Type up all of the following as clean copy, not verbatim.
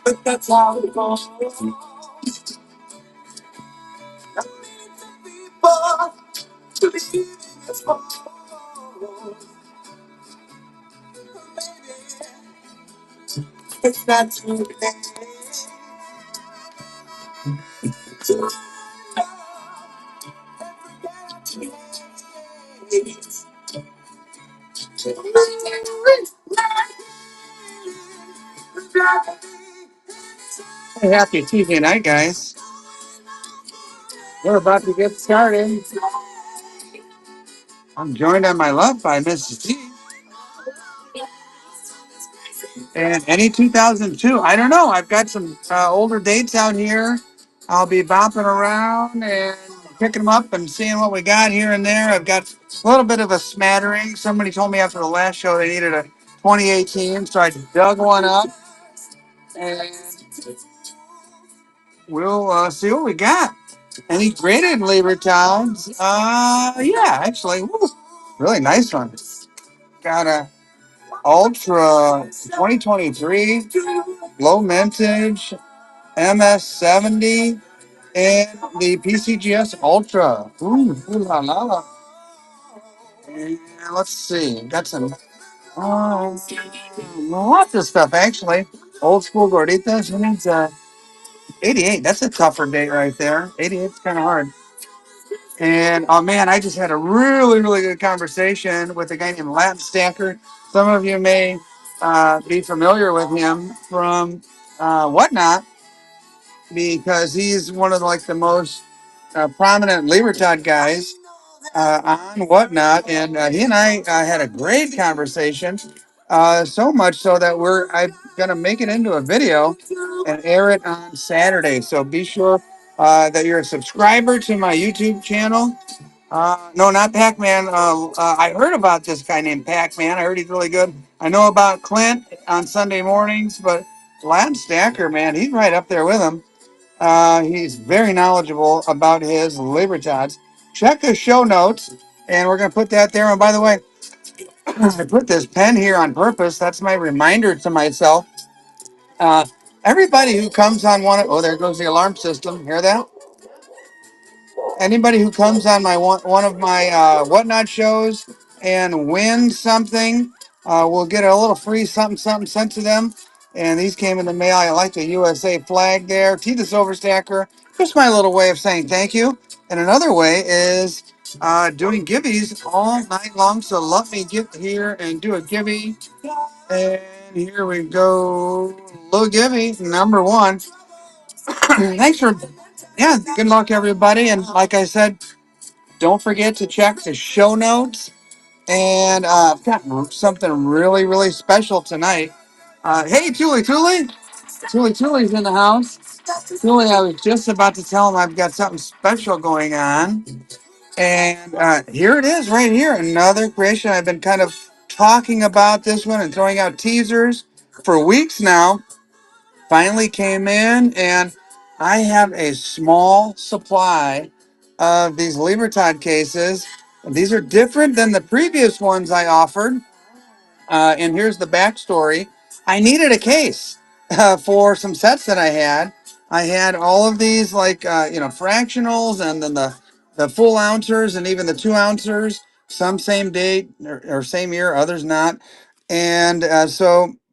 But that's how it goes. People believe it's wrong. It's not too Hey, happy Tuesday night, guys. We're about to get started. I'm joined on my left by Mrs. T. And any 2002, I don't know. I've got some older dates out here. I'll be bopping around and picking them up and seeing what we got here and there. I've got a little bit of a smattering. Somebody told me after the last show they needed a 2018, so I dug one up and we'll see what we got. Any graded Libertads? Yeah, actually, woo, really nice one. Got a Ultra 2023 low mintage MS70 and the PCGS Ultra. Ooh la la. And let's see, got some lots of stuff actually. Old school gorditas. Who needs 88? That's a tougher date right there. 88 is kind of hard. And oh man, I just had a really good conversation with a guy named Latin Stacker. Some of you may be familiar with him from Whatnot because he's one of like the most prominent Libertad guys on Whatnot, and he and I had a great conversation. So much so that I'm gonna make it into a video and air it on Saturday. So be sure that you're a subscriber to my YouTube channel. No, not Pac-Man. I heard about this guy named Pac-Man. I heard he's really good. I know about Clint on Sunday mornings, but Lance Stacker, man, he's right up there with him. He's very knowledgeable about his Libertads. Check the show notes, and we're going to put that there. And by the way, I put this pen here on purpose. That's my reminder to myself. Uh, Everybody who comes on oh, there goes the alarm system. Hear that? Anybody who comes on my one of my Whatnot shows and wins something will get a little free something sent to them. And these came in the mail. I like the USA flag there. T the Silver Stacker. Just my little way of saying thank you. And another way is doing gibbies all night long. So let me get here and do a gibby. And here we go. Little gibby, number one. Thanks for, yeah, good luck, everybody. And like I said, don't forget to check the show notes. And I've got something really special tonight. Hey, Tuli's in the house. Tuli, I was just about to tell him I've got something special going on. And here it is right here. Another creation. I've been kind of talking about this one and throwing out teasers for weeks now. Finally came in, and I have a small supply of these Libertad cases. These are different than the previous ones I offered. And here's the backstory. I needed a case for some sets that I had. I had all of these like fractionals and then the full ouncers and even the 2 ouncers. Some same date or same year, others not. And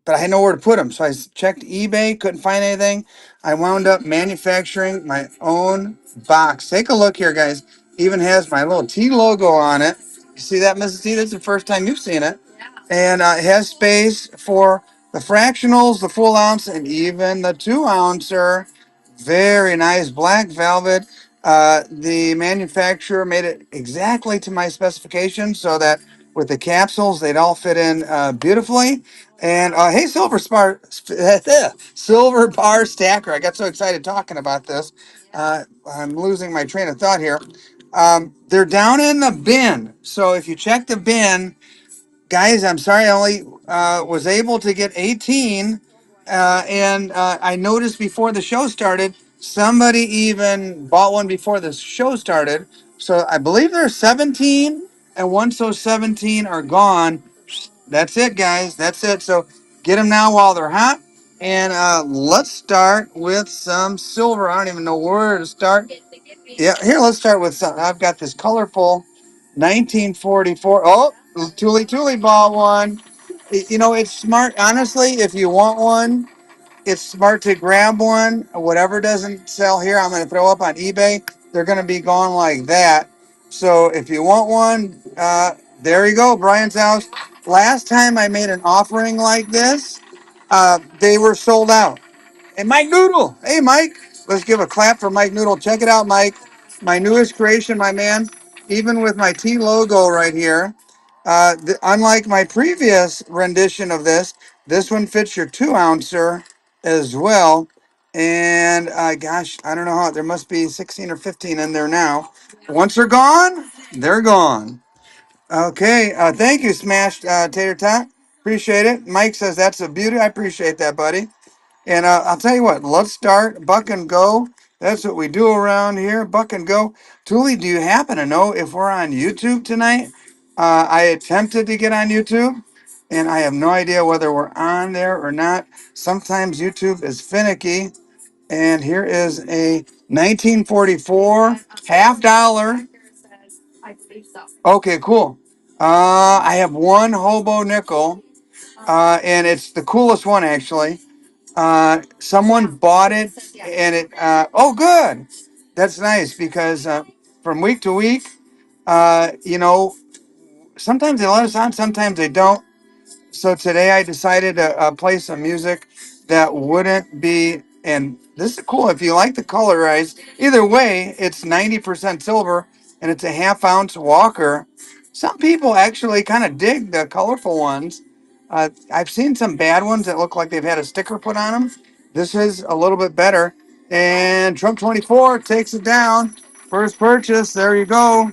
but I had nowhere to put them. So I checked eBay, couldn't find anything. I wound up manufacturing my own box. Take a look here, guys. Even has my little T logo on it. You see that, Mrs. T? That's the first time you've seen it. And it has space for the fractionals, the full ounce, and even the 2 ouncer. Very nice black velvet. The manufacturer made it exactly to my specifications so that with the capsules, they'd all fit in beautifully. And hey, Silver Bar Stacker. I got so excited talking about this. I'm losing my train of thought here. They're down in the bin. So if you check the bin, guys, I'm sorry I only was able to get 18. And I noticed before the show started, somebody even bought one before the show started. So I believe there's 17. And once those 17 are gone, that's it, guys. That's it. So get them now while they're hot. And let's start with some silver. I don't even know where to start. Yeah, here, let's start with some. I've got this colorful 1944. Oh, Thule ball one. You know, it's smart. Honestly, if you want one, it's smart to grab one. Whatever doesn't sell here, I'm going to throw up on eBay. They're going to be gone like that. So if you want one, there you go, Brian's house. Last time I made an offering like this, they were sold out. And Mike Noodle. Hey, Mike. Let's give a clap for Mike Noodle. Check it out, Mike. My newest creation, my man. Even with my T logo right here. Unlike my previous rendition of this one fits your 2 ouncer as well. And gosh, I don't know how. There must be 16 or 15 in there now. Once they're gone, they're gone. Okay. Thank you, Smashed Tater Tot. Appreciate it. Mike says that's a beauty. I appreciate that, buddy. And I'll tell you what, let's start buck and go. That's what we do around here, buck and go. Thule, do you happen to know if we're on YouTube tonight? I attempted to get on YouTube, and I have no idea whether we're on there or not. Sometimes YouTube is finicky. And here is a 1944 half dollar. Okay, cool. I have one hobo nickel, and it's the coolest one actually. Someone bought it and it oh good, that's nice because from week to week, you know, sometimes they let us on, sometimes they don't. So today I decided to play some music that wouldn't be, and this is cool if you like the colorized. Either way, it's 90% silver and it's a half-ounce Walker. Some people actually kind of dig the colorful ones. I've seen some bad ones that look like they've had a sticker put on them. This is a little bit better. And Trump 24 takes it down. First purchase, there you go.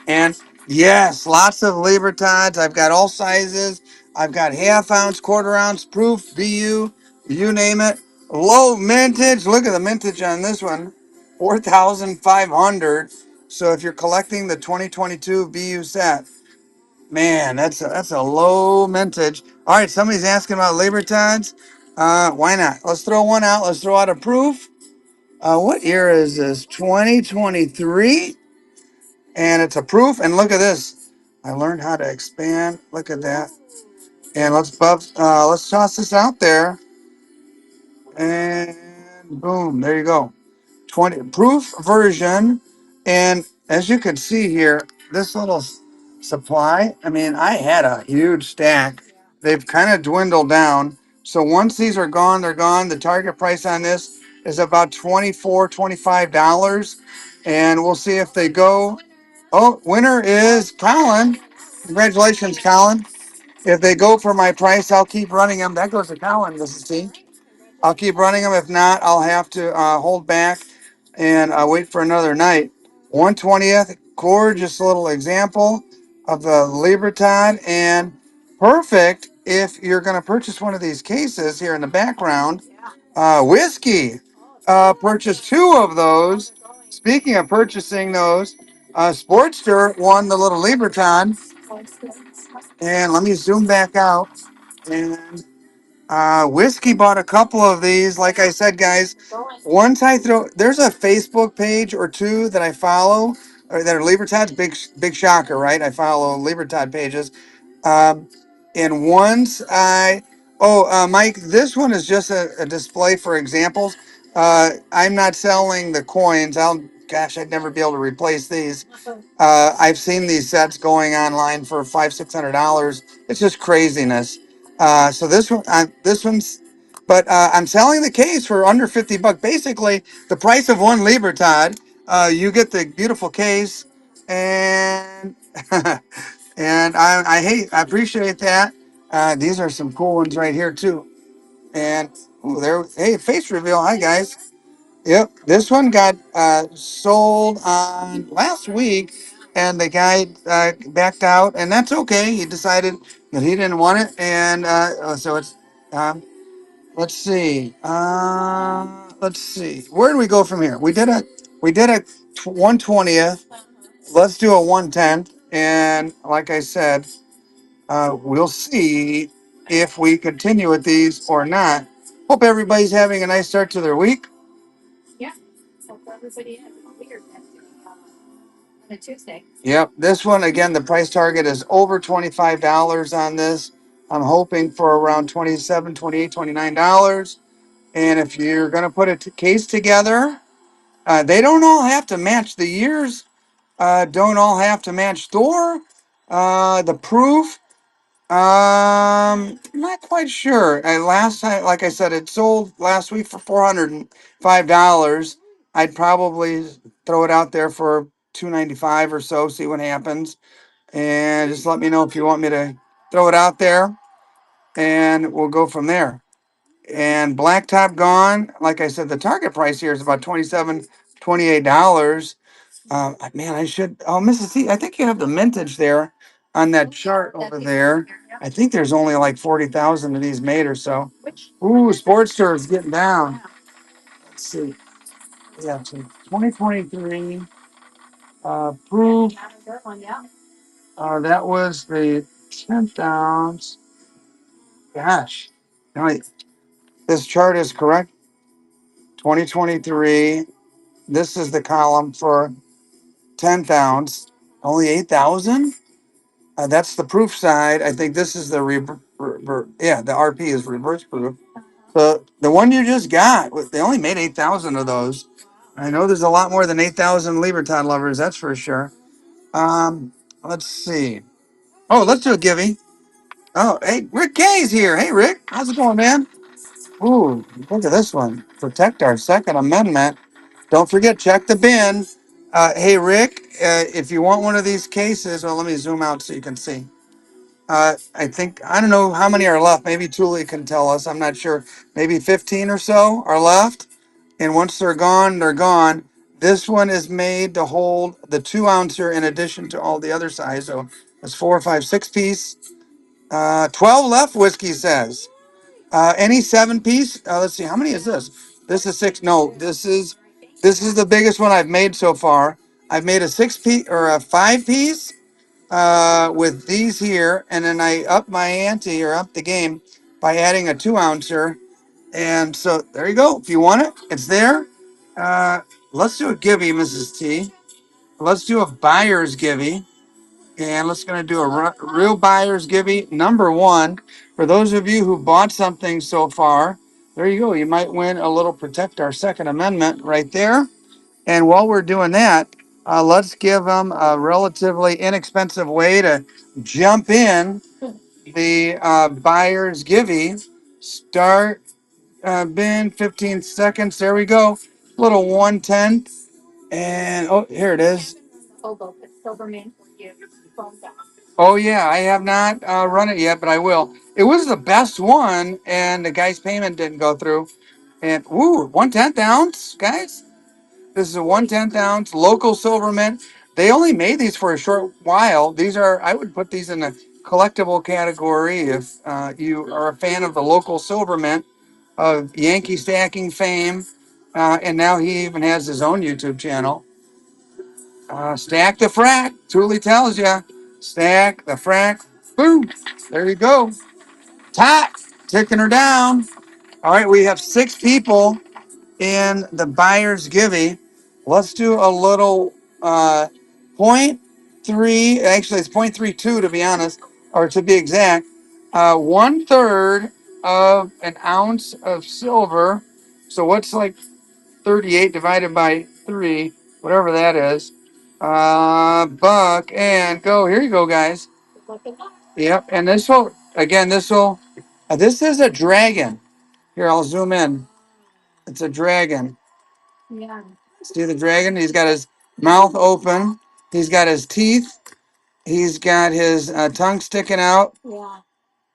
And yes, lots of Libertads. I've got all sizes. I've got half ounce, quarter ounce, proof, BU, you name it. Low mintage. Look at the mintage on this one, 4,500. So if you're collecting the 2022 BU set, man, that's a low mintage. All right, somebody's asking about Libertads. Why not? Let's throw one out. Let's throw out a proof. What year is this? 2023. And it's a proof. And look at this. I learned how to expand. Look at that. And let's toss this out there. And boom, there you go. 20 proof version. And as you can see here, this little supply, I mean, I had a huge stack. They've kind of dwindled down. So once these are gone, they're gone. The target price on this is about $25. And we'll see if they go. Oh, winner is Colin. Congratulations, Colin. If they go for my price, I'll keep running them. That goes to Colin, Mrs. T. I'll keep running them. If not, I'll have to hold back and wait for another night. 120th, gorgeous little example of the Libertad, and perfect if you're going to purchase one of these cases here in the background. Whiskey, purchased 2 of those. Speaking of purchasing those, Sportster won the little Libertad, and let me zoom back out. And Whiskey bought a couple of these. Like I said, guys, once I throw, there's a Facebook page or two that I follow or that are Libertads. Big shocker, right? I follow Libertad pages. Um, and once Mike, this one is just a display for examples. I'm not selling the coins. I'd never be able to replace these. I've seen these sets going online for $500-600. It's just craziness. So this one's, but I'm selling the case for under $50. Basically, the price of one Libertad. You get the beautiful case, and and I appreciate that. These are some cool ones right here too. And ooh, hey, face reveal. Hi guys. Yep, this one got sold on last week, and the guy backed out, and that's okay. He decided that he didn't want it, and so it's. Um, let's see. Let's see. Where do we go from here? We did a 1/20th. Let's do a 1/10, and like I said, we'll see if we continue with these or not. Hope everybody's having a nice start to their week. Yep, this one again, the price target is over $25 on this. I'm hoping for around 27, 28, $29. And if you're going to put a case together, they don't all have to match the years, don't all have to match Thor. The proof, not quite sure. Last time, like I said, it sold last week for $405. I'd probably throw it out there for 295 or so, see what happens. And just let me know if you want me to throw it out there, and we'll go from there. And blacktop gone. Like I said, the target price here is about 27, $28. Man, I should. Oh, Mrs. T, I think you have the mintage there on that chart over there. I think there's only like 40,000 of these made or so. Ooh, Sportster is getting down. Let's see. Yeah, so 2023 proof. That was the 10th ounce. Gosh, no, this chart is correct. 2023. This is the column for 10th ounce. Only 8,000. That's the proof side. I think this is the yeah, the RP is reverse proof. The one you just got, they only made 8,000 of those. I know there's a lot more than 8,000 Libertad lovers, that's for sure. Let's see. Oh, let's do a givey. Oh, hey, Rick K's here. Hey, Rick, how's it going, man? Ooh, look at this one. Protect our Second Amendment. Don't forget, check the bin. Hey, Rick, if you want one of these cases, well, let me zoom out so you can see. I think, I don't know how many are left. Maybe Julie can tell us. I'm not sure. Maybe 15 or so are left. And once they're gone, they're gone. This one is made to hold the 2 ouncer in addition to all the other size. So it's 4, 5, 6 piece. 12 left, whiskey says. Any 7 piece? Let's see. How many is this? This is six. No, this is the biggest one I've made so far. I've made a 6 piece or a 5 piece with these here, and then I up my ante or up the game by adding a 2 ouncer. And so there you go. If you want it, it's there. Uh, let's do a givey, Mrs. T. Let's do a buyer's givey. And let's gonna do a real buyer's givey number one. For those of you who bought something so far, there you go. You might win a little protect our Second Amendment right there. And while we're doing that, let's give them a relatively inexpensive way to jump in the buyer's givey. Start bin 15 seconds. There we go. Little 110. And oh, here it is. Oh yeah, I have not run it yet, but I will. It was the best one, and the guy's payment didn't go through. And ooh, 1/10 ounce, guys. This is a 1/10 ounce local silver mint. They only made these for a short while. These are, I would put these in the collectible category if you are a fan of the local silver mint of Yankee stacking fame. And now he even has his own YouTube channel. Stack the frack. Truly tells you. Stack the frack. Boom. There you go. Top. Ticking her down. All right, we have 6 people in the buyer's givey. Let's do a little point three. Actually, it's 0.32 to be honest, or to be exact. 1/3 of an ounce of silver. So what's like 38 divided by 3, whatever that is. Buck and go. Here you go, guys. Yep. And this will, again, this is a dragon. Here, I'll zoom in. It's a dragon. See the dragon? He's got his mouth open. He's got his teeth. He's got his tongue sticking out.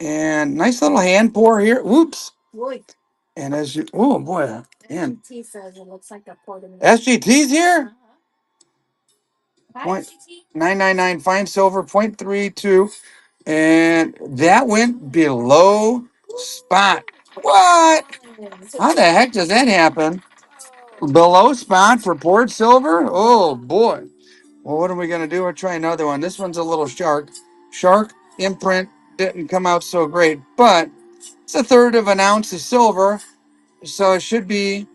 And nice little hand pour here. Whoops. And as you, oh boy. And SGT's here? 0.999 fine silver, 0.32. And that went below spot. What? How the heck does that happen? Below spot for poured silver? Oh boy. Well, what are we gonna do? We'll try another one. This one's a little shark. Shark imprint didn't come out so great, but it's a third of an ounce of silver, so it should be,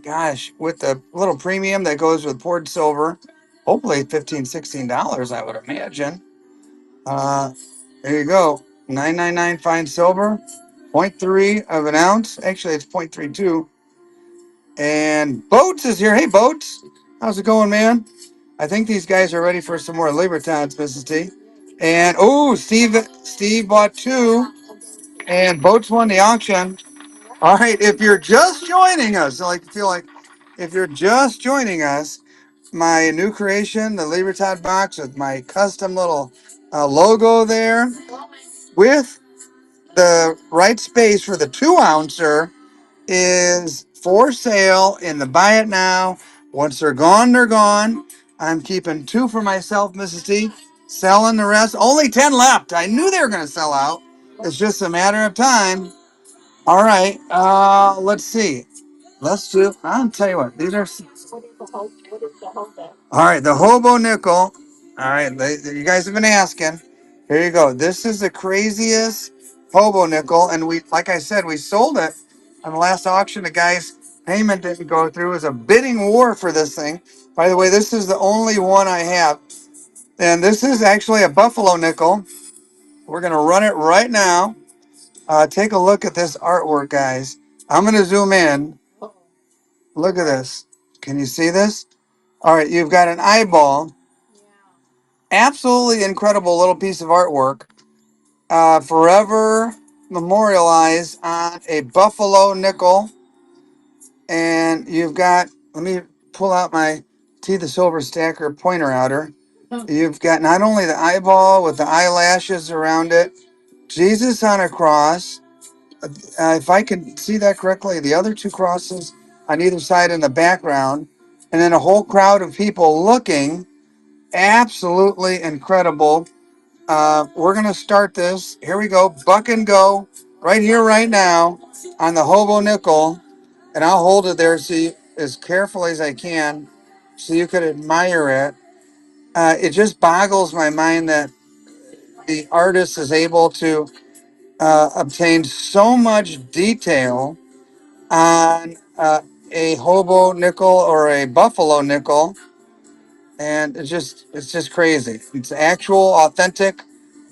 gosh, with the little premium that goes with poured silver, hopefully $15, $16, I would imagine. Uh, there you go. 999 fine silver, zero point 0.3 of an ounce. Actually, it's 0.32. And Boats is here. Hey, Boats. How's it going, man? I think these guys are ready for some more Libertads, Mrs. T. And, oh, Steve bought two, and Boats won the auction. All right, if you're just joining us, I feel like if you're just joining us, my new creation, the Libertad box with my custom little logo there, with the right space for the 2 ouncer, is for sale in the buy it now. Once they're gone, they're gone. I'm keeping two for myself, Mrs. T. Selling the rest. Only 10 left. I knew they were going to sell out. It's just a matter of time. All right. Let's see. Let's do. I'll tell you what. These are. All right. The hobo nickel. All right. You guys have been asking. Here you go. This is the craziest hobo nickel, and we, like I said, we sold it on the last auction. The guy's payment didn't go through. It was a bidding war for this thing. By the way, this is the only one I have, and this is actually a buffalo nickel. We're gonna run it right now. Take a look at this artwork, guys. I'm gonna zoom in. Look at this. Can you see this? All right, you've got an eyeball. Absolutely incredible little piece of artwork. Forever memorialized on a buffalo nickel. And you've got, let me pull out my T the Silver Stacker pointer outer. You've got not only the eyeball with the eyelashes around it, Jesus on a cross. If I can see that correctly, the other two crosses on either side in the background, and then a whole crowd of people looking. Absolutely incredible. We're going to start this. Here we go. Buck and go right here, right now on the hobo nickel. And I'll hold it there as carefully as I can so you could admire it. It just boggles my mind that the artist is able to obtain so much detail on a hobo nickel or a buffalo nickel, and it's just crazy. It's actual, authentic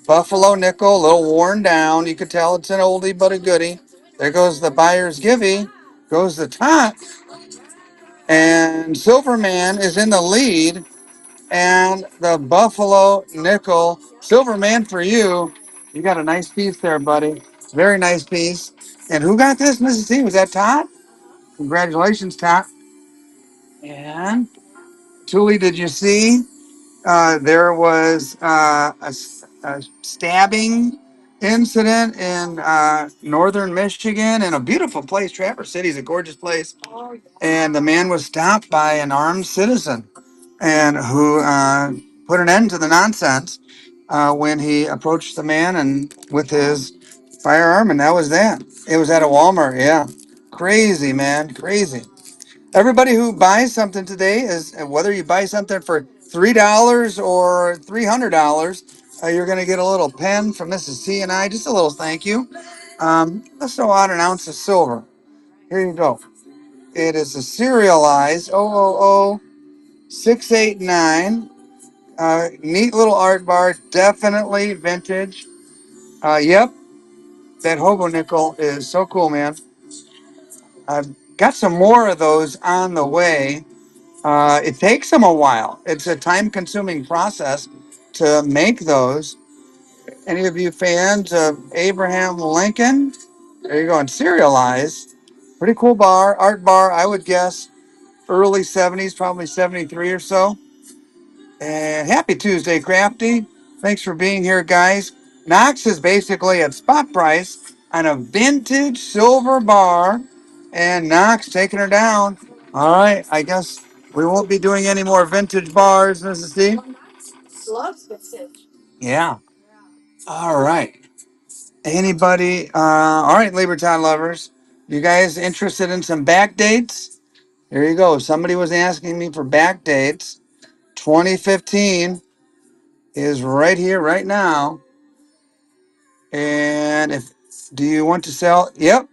buffalo nickel, a little worn down. You could tell it's an oldie but a goodie. There goes the buyer's givey, goes the top, and Silverman is in the lead. And the buffalo nickel, Silverman for you. You got a nice piece there, buddy. Very nice piece. And who got this, Mrs. T? Was that Todd? Congratulations, Todd. And Julie, did you see? There was a stabbing incident in northern Michigan in a beautiful place. Traverse City is a gorgeous place. And the man was stopped by an armed citizen and who put an end to the nonsense when he approached the man and with his firearm, and that was that. It was at a Walmart. Yeah. Crazy, man. Crazy. Everybody who buys something today is, whether you buy something for $3 or $300, you're going to get a little pen from Mrs. T and I. Just a little thank you. Let's throw out an ounce of silver. Here you go. It is a serialized 000689. Neat little art bar. Definitely vintage. Yep. That hobo nickel is so cool, man. I've got some more of those on the way. It takes them a while. It's a time-consuming process to make those. Any of you fans of Abraham Lincoln? There you go. And serialized. Pretty cool bar, art bar. I would guess early 70s, probably 73 or so. And happy Tuesday, Crafty. Thanks for being here, guys. Knox is basically at spot price on a vintage silver bar And Knox taking her down. All right, I guess we won't be doing any more vintage bars, Mrs. D. Yeah. All right. Anybody? All right, Libertad lovers. You guys interested in some back dates? Here you go. Somebody was asking me for back dates. 2015 is right here, right now. And if do you want to sell? Yep.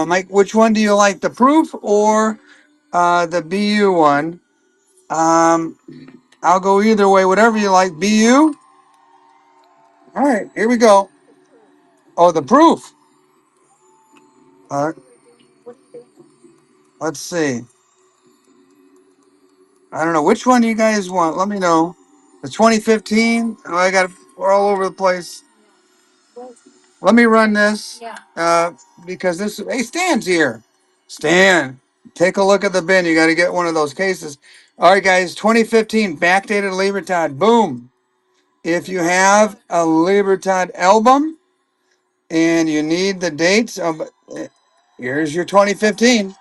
Mike, which one do you like, the proof or the BU one? Um, I'll go either way, whatever you like. BU. All right, here we go. Oh, the proof. Uh, let's see. I don't know which one you guys want. Let me know. The 2015. Oh, we're all over the place. Let me run this. Because this. Hey, Stan's here. Stan, take a look at the bin. You got to get one of those cases. All right, guys. 2015 backdated Libertad. Boom. If you have a Libertad album and you need the dates of, here's your 2015.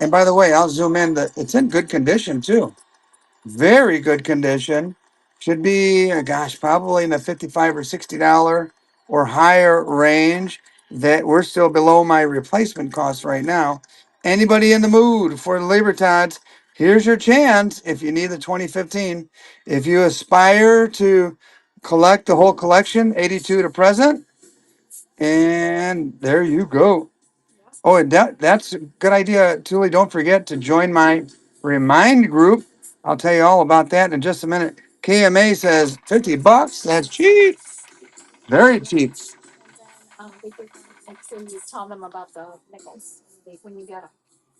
And by the way, I'll zoom in. It's in good condition too. Very good condition. Should be, gosh, probably in the 55 or $60 or higher range. That we're still below my replacement cost right now. Anybody in the mood for Libertads? Here's your chance if you need the 2015. If you aspire to collect the whole collection, 82 to present, and there you go. Oh, and that's a good idea, Tuli. Don't forget to join my Remind group. I'll tell you all about that in just a minute. KMA says $50. That's cheap. Very cheap.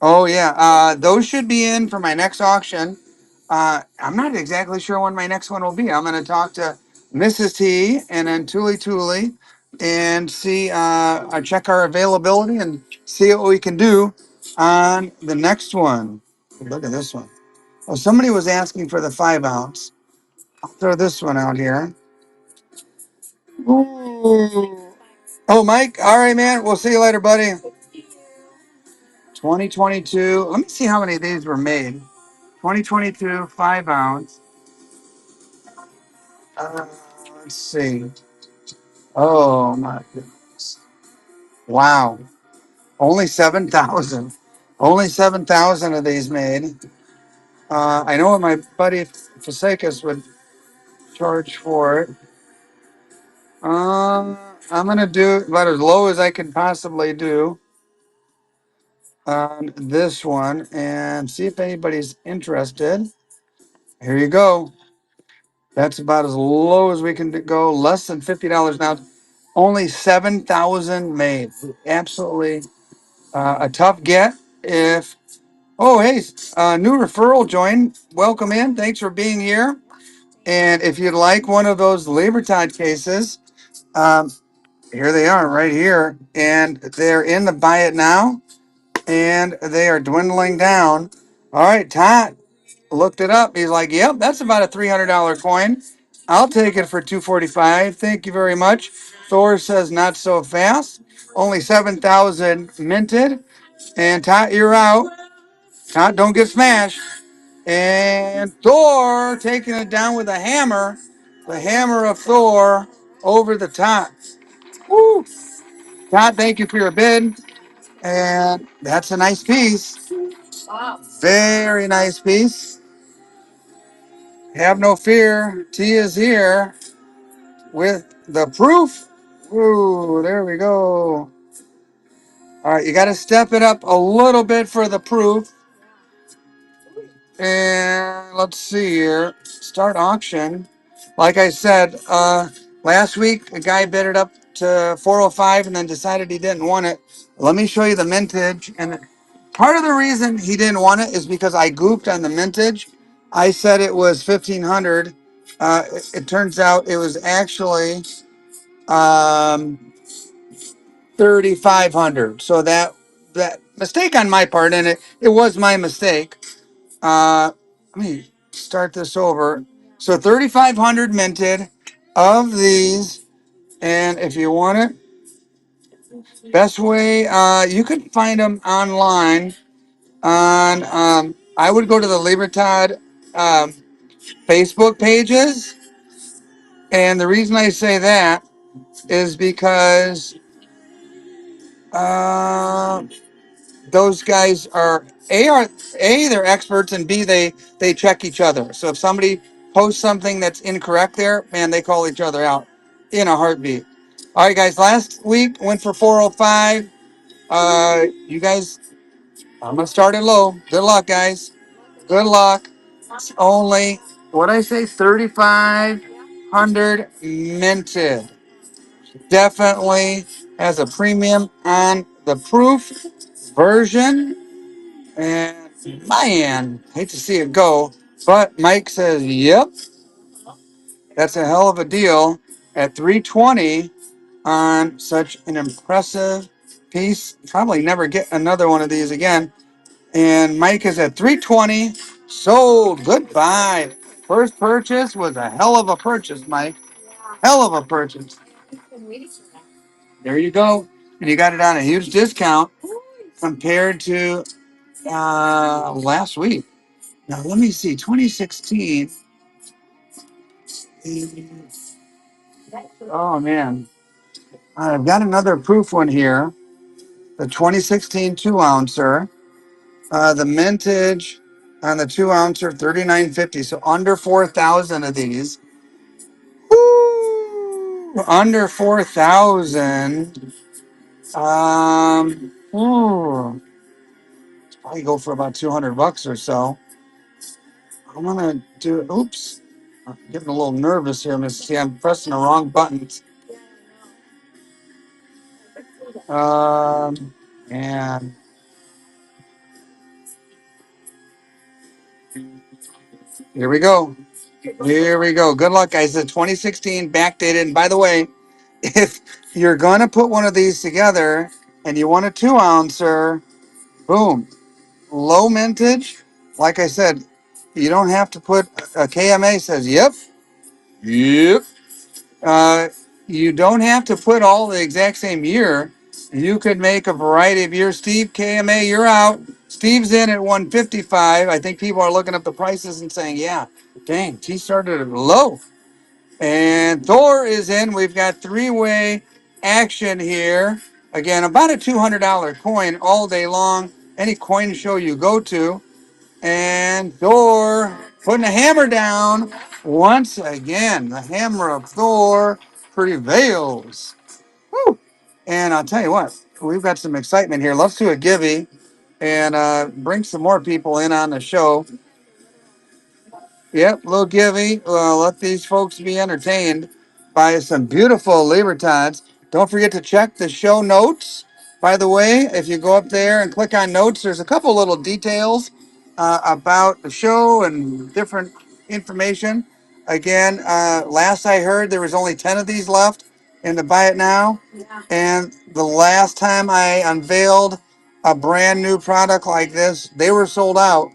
Oh yeah. Those should be in for my next auction. I'm not exactly sure when my next one will be. I'm gonna talk to Mrs. T and then Tuli and see check our availability and see what we can do on the next one. Look at this one. Oh, somebody was asking for the 5 ounce. I'll throw this one out here. Ooh. Oh, Mike. All right, man. We'll see you later, buddy. 2022. Let me see how many of these were made. 2022, 5 ounce. Uh, let's see. Oh, my goodness. Wow. Only 7,000. Only 7,000 of these made. I know what my buddy Fasekas would charge for it. I'm gonna do about as low as I can possibly do on this one and see if anybody's interested. Here you go. That's about as low as we can go. Less than $50 now. Only 7,000 made. Absolutely a tough get. If hey, new referral join. Welcome in. Thanks for being here. And if you'd like one of those Libertad cases, um, here they are right here, and they're in the buy it now, and they are dwindling down. All right, Todd looked it up. He's like, "Yep, that's about a $300 coin. I'll take it for 245. Thank you very much." Thor says, "Not so fast. Only 7,000 minted." And Todd, you're out. Todd, don't get smashed. And Thor taking it down with a hammer. The hammer of Thor over the top. Woo! Todd, thank you for your bid. And that's a nice piece. Very nice piece. Have no fear. T is here with the proof. Ooh, there we go. All right, you got to step it up a little bit for the proof. And let's see here. Start auction. Like I said, last week a guy bid it up to 405 and then decided he didn't want it. Let me show you the mintage. And part of the reason he didn't want it is because I goofed on the mintage. I said it was 1500. It turns out it was actually 3500. So that mistake on my part, and it was my mistake. Let me start this over. So 3,500 minted of these, and if you want it, Best way, you can find them online on, I would go to the Libertad um, Facebook pages. And the reason I say that is because uh, those guys are they're experts, and B, they check each other. So if somebody posts something that's incorrect there, man, they call each other out in a heartbeat. All right, guys. Last week went for 405. You guys, I'm gonna start it low. Good luck, guys. Good luck. It's only what I say, 3,500 minted. Definitely has a premium on the proof version. And man, hate to see it go, but Mike says, "Yep, that's a hell of a deal at 320 on such an impressive piece. Probably never get another one of these again." And Mike is at 320. Sold. Goodbye. First purchase was a hell of a purchase, Mike. Hell of a purchase. There you go. And you got it on a huge discount compared to last week. Now let me see. 2016. Oh man, I've got another proof one here. The 2016 2 ouncer. The mintage on the 2 ouncer 39.50. So under 4,000 of these. Woo! Under 4,000. Probably go for about $200 or so. I'm gonna do. Oops, I'm getting a little nervous here, Miss T. I'm pressing the wrong buttons. And here we go. Here we go. Good luck, guys. The 2016 backdated. And by the way, if you're gonna put one of these together and you want a 2 ouncer, boom, low mintage. Like I said, you don't have to put a KMA says, yep, yep. Uh, you don't have to put all the exact same year. You could make a variety of years. Steve, KMA, you're out. Steve's in at 155. I think people are looking up the prices and saying, yeah, dang, he started at low. And Thor is in. We've got three-way action here. Again, about a $200 coin all day long. Any coin show you go to. And Thor putting a hammer down once again. The hammer of Thor prevails. Woo! And I'll tell you what, we've got some excitement here. Let's do a givey and bring some more people in on the show. Yep, little givey. Let these folks be entertained by some beautiful Libertads. Don't forget to check the show notes. By the way, if you go up there and click on notes, there's a couple little details about the show and different information. Again, last I heard, there was only 10 of these left in the Buy It Now. And the last time I unveiled a brand new product like this, they were sold out.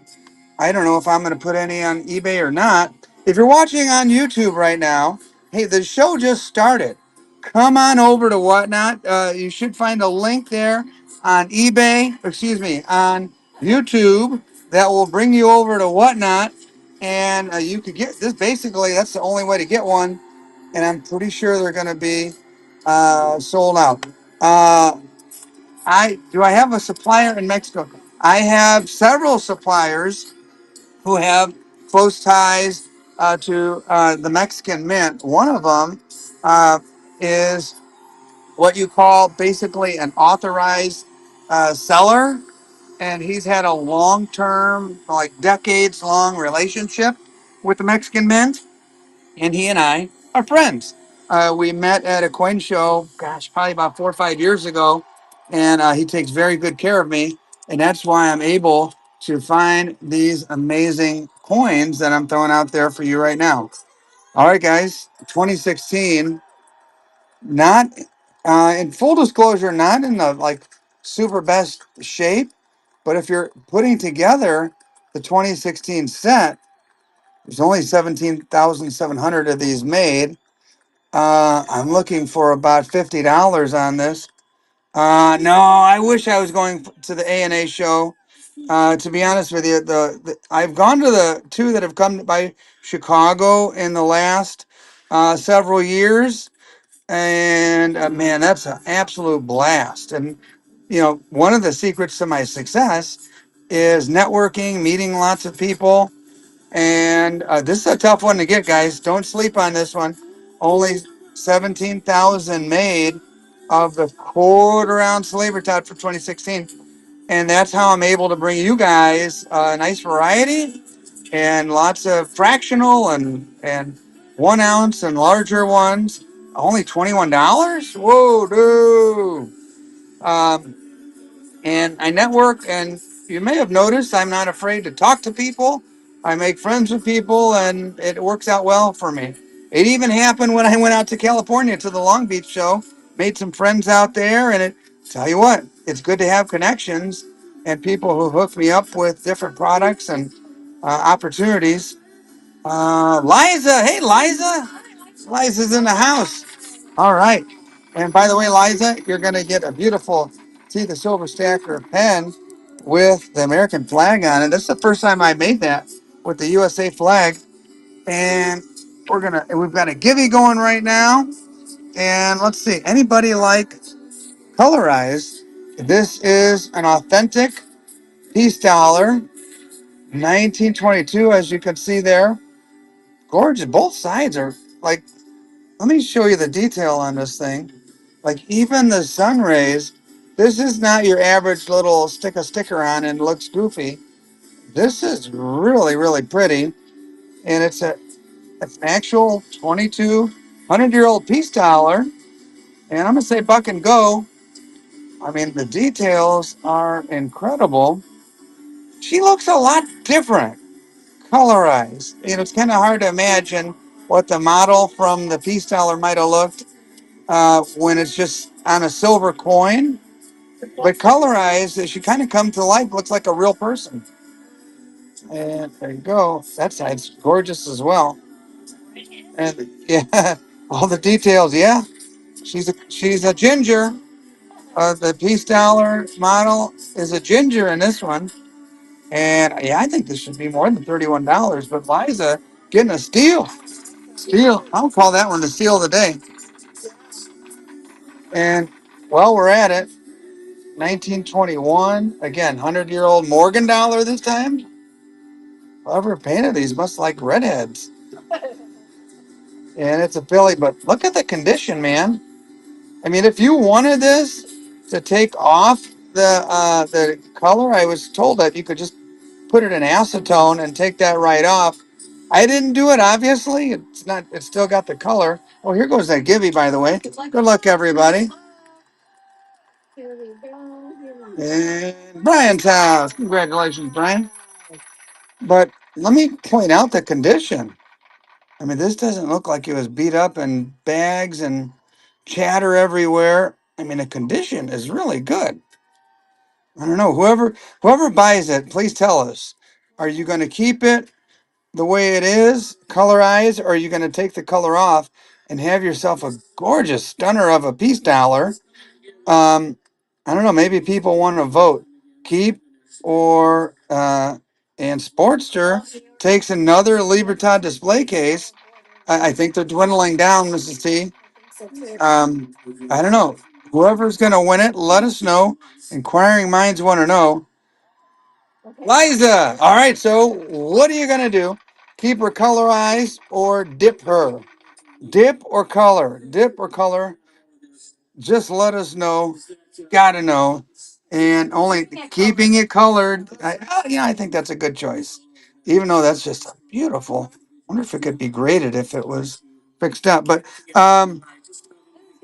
I don't know if I'm going to put any on eBay or not. If you're watching on YouTube right now, hey, the show just started. Come on over to Whatnot. You should find a link there on eBay, excuse me, on YouTube that will bring you over to Whatnot. And you could get this. Basically, that's the only way to get one. And I'm pretty sure they're going to be sold out. I have a supplier in Mexico. I have several suppliers who have close ties to the Mexican mint. One of them is what you call basically an authorized seller, and he's had a long-term, like decades-long relationship with the Mexican mint, and he and I are friends. We met at a coin show, gosh, probably about 4 or 5 years ago, and he takes very good care of me, and that's why I'm able to find these amazing coins that I'm throwing out there for you right now. All right, guys, 2016, not in full disclosure, not in the like super best shape, but if you're putting together the 2016 set, there's only 17,700 of these made. I'm looking for about $50 on this. No, I wish I was going to the A&A show. To be honest with you, I've gone to the two that have come by Chicago in the last several years, and man, that's an absolute blast. And one of the secrets to my success is networking, meeting lots of people. And this is a tough one to get, guys. Don't sleep on this one. Only 17,000 made of the quarter ounce Libertad for 2016. And that's how I'm able to bring you guys a nice variety and lots of fractional and 1 ounce and larger ones. Only $21. Whoa, dude. And I network, and you may have noticed I'm not afraid to talk to people. I make friends with people, and it works out well for me. It even happened when I went out to California to the Long Beach show, made some friends out there, and tell you what, it's good to have connections and people who hook me up with different products and opportunities. Liza, hey Liza, Liza's in the house. All right. And by the way, Liza, you're going to get a beautiful See the Silver Stacker pen with the American flag on it. That's the first time I made that with the USA flag. And we've got a Givey going right now. And let's see, anybody like colorized? This is an authentic peace dollar, 1922, as you can see there. Gorgeous. Both sides are like, let me show you the detail on this thing. Like even the sun rays, this is not your average little stick a sticker on and looks goofy. This is really, really pretty. And it's an actual 2,200-year-old peace dollar. And I'm gonna say buck and go. I mean, the details are incredible. She looks a lot different, colorized. It's kind of hard to imagine what the model from the peace dollar might have looked when it's just on a silver coin. But colorized, as you kind of come to life, looks like a real person. And there you go. That side's gorgeous as well. And yeah, all the details. Yeah, she's a ginger. The peace dollar model is a ginger in this one. And yeah, I think this should be more than $31. But Liza getting a steal. Steal. I'll call that one the steal of the day. And while we're at it, 1921, again, 100-year-old Morgan dollar this time. Whoever painted these must like redheads. And it's a Philly, but look at the condition, man. I mean, if you wanted this to take off the color, I was told that you could just put it in acetone and take that right off. I didn't do it, obviously. It's not. It's still got the color. Oh, here goes that Gibby, by the way. Good luck, everybody. And Brian's house. Congratulations, Brian. But let me point out the condition. I mean, this doesn't look like it was beat up in bags and chatter everywhere. I mean, the condition is really good. I don't know. Whoever buys it, please tell us. Are you going to keep it the way it is, colorized, or are you going to take the color off and have yourself a gorgeous stunner of a peace dollar? I don't know. Maybe people want to vote keep or and Sportster takes another Libertad display case. I think they're dwindling down, Mrs. T. I don't know. Whoever's going to win it, let us know. Inquiring minds want to know. Liza, all right. So, what are you going to do? Keep her colorized or dip her? Dip or color? Dip or color? Just let us know. Gotta know. And only keeping it colored. I think that's a good choice. Even though that's just beautiful. Wonder if it could be graded if it was fixed up. But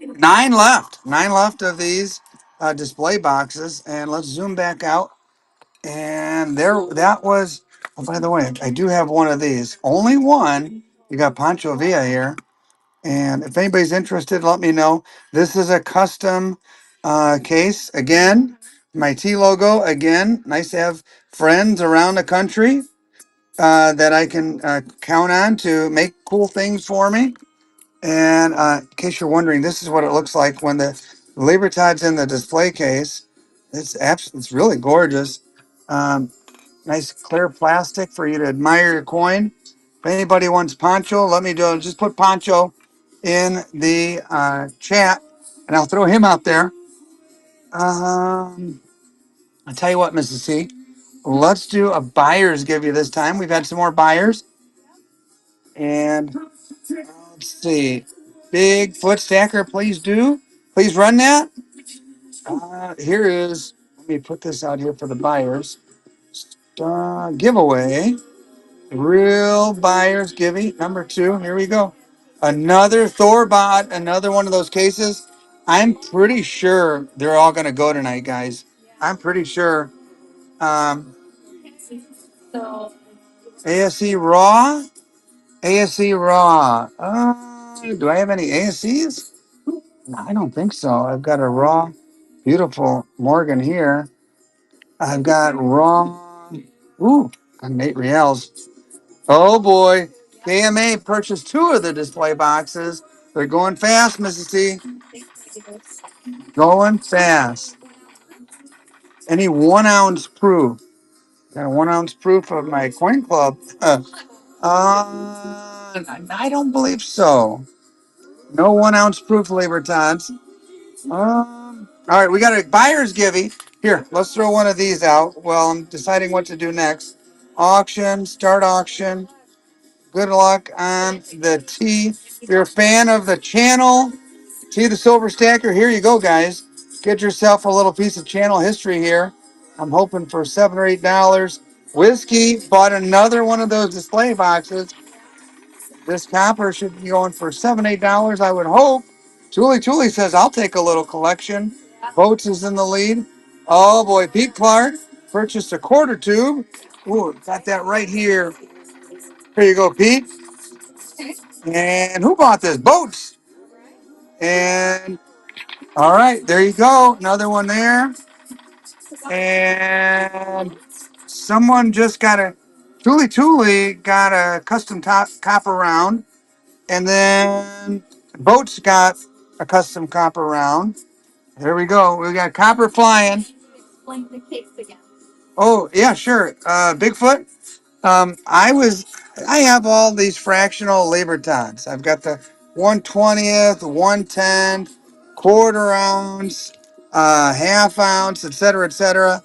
nine left. Nine left of these display boxes. And let's zoom back out. And there, that was. Oh, by the way, I do have one of these. Only one. You got Pancho Villa here. And if anybody's interested, let me know. This is a custom case. Again, my T logo. Again, nice to have friends around the country that I can count on to make cool things for me. And in case you're wondering, this is what it looks like when the Libertads in the display case. It's really gorgeous. Um, Nice clear plastic for you to admire your coin. If anybody wants Poncho, let me do. Just put Poncho in the chat, and I'll throw him out there. I'll tell you what, Mrs. C. Let's do a buyer's give you this time. We've had some more buyers, and let's see. Big foot stacker, please do. Please run that. Here is. Let me put this out here for the buyers. Giveaway. Real buyers giving number 2. Here we go. Another Thorbot, another one of those cases. I'm pretty sure they're all going to go tonight, guys. I'm pretty sure. Um, ASC Raw, ASC Raw. Do I have any ASCs? No, I don't think so. I've got a Raw, beautiful Morgan here. I've got Raw. Ooh, and Nate Riels. Oh boy. KMA purchased 2 of the display boxes. They're going fast, Mrs. T. Going fast. Any 1 ounce proof? Got a 1 ounce proof of my coin club. I don't believe so. No 1 ounce proof, Libertads. All right, we got a buyer's givey. Here, let's throw one of these out. Well, I'm deciding what to do next. Auction, start auction. Good luck on the T. If you're a fan of the channel, T the Silver Stacker, here you go, guys. Get yourself a little piece of channel history here. I'm hoping for $7 or $8. Whiskey bought another one of those display boxes. This copper should be going for $7, $8, I would hope. Tuli says, I'll take a little collection. Boats is in the lead. Oh boy, Pete Clark purchased a quarter tube. Ooh, got that right here. Here you go, Pete. And who bought this? Boats. And all right, there you go. Another one there. And someone just got a Tuli got a custom top copper round. And then Boats got a custom copper round. There we go. We got copper flying. Oh, yeah, sure. Bigfoot. I have all these fractional Libertads. I've got the 1/20th, 1/10, quarter ounce, half ounce, etc., etc.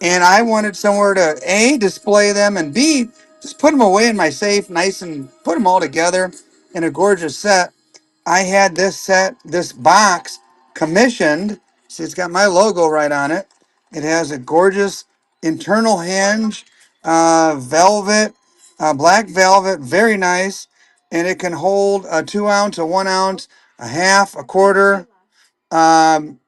And I wanted somewhere to A, display them, and B, just put them away in my safe, nice, and put them all together in a gorgeous set. I had this set, this box commissioned. See, it's got my logo right on it. It has a gorgeous internal hinge, velvet, black velvet, very nice. And it can hold a 2 ounce, a 1 ounce, a half, a quarter. Um,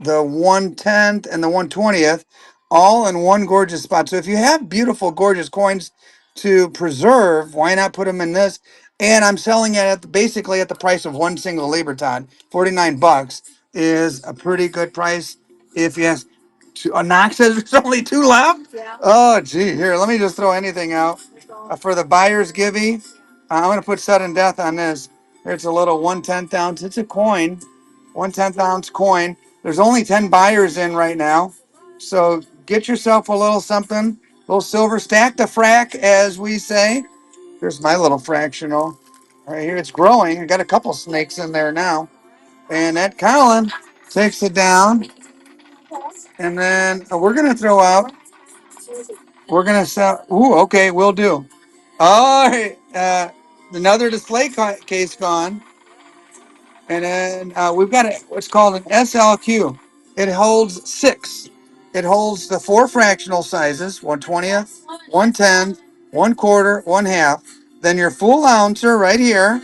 the 1/10th and the 1/20th, all in one gorgeous spot. So if you have beautiful, gorgeous coins to preserve, why not put them in this? And I'm selling it at basically at the price of one single Libertad. $49 is a pretty good price. If you ask, Knox says there's only 2 left. Oh, gee, here, let me just throw anything out for the buyer's givey. I'm going to put sudden death on this. It's a little 1/10 ounce. It's a coin, 1/10 ounce coin. There's only 10 buyers in right now. So get yourself a little something, little silver stack the frack, as we say. Here's my little fractional right here. It's growing. I got a couple snakes in there now. And that Colin takes it down. And then we're going to throw out, we're going to sell. Ooh, okay, we'll do. All right. Another display case gone. And then we've got what's called an SLQ. It holds 6. It holds the 4 fractional sizes, 1/20th, 1/10, 1/4, 1/2. Then your full ouncer right here.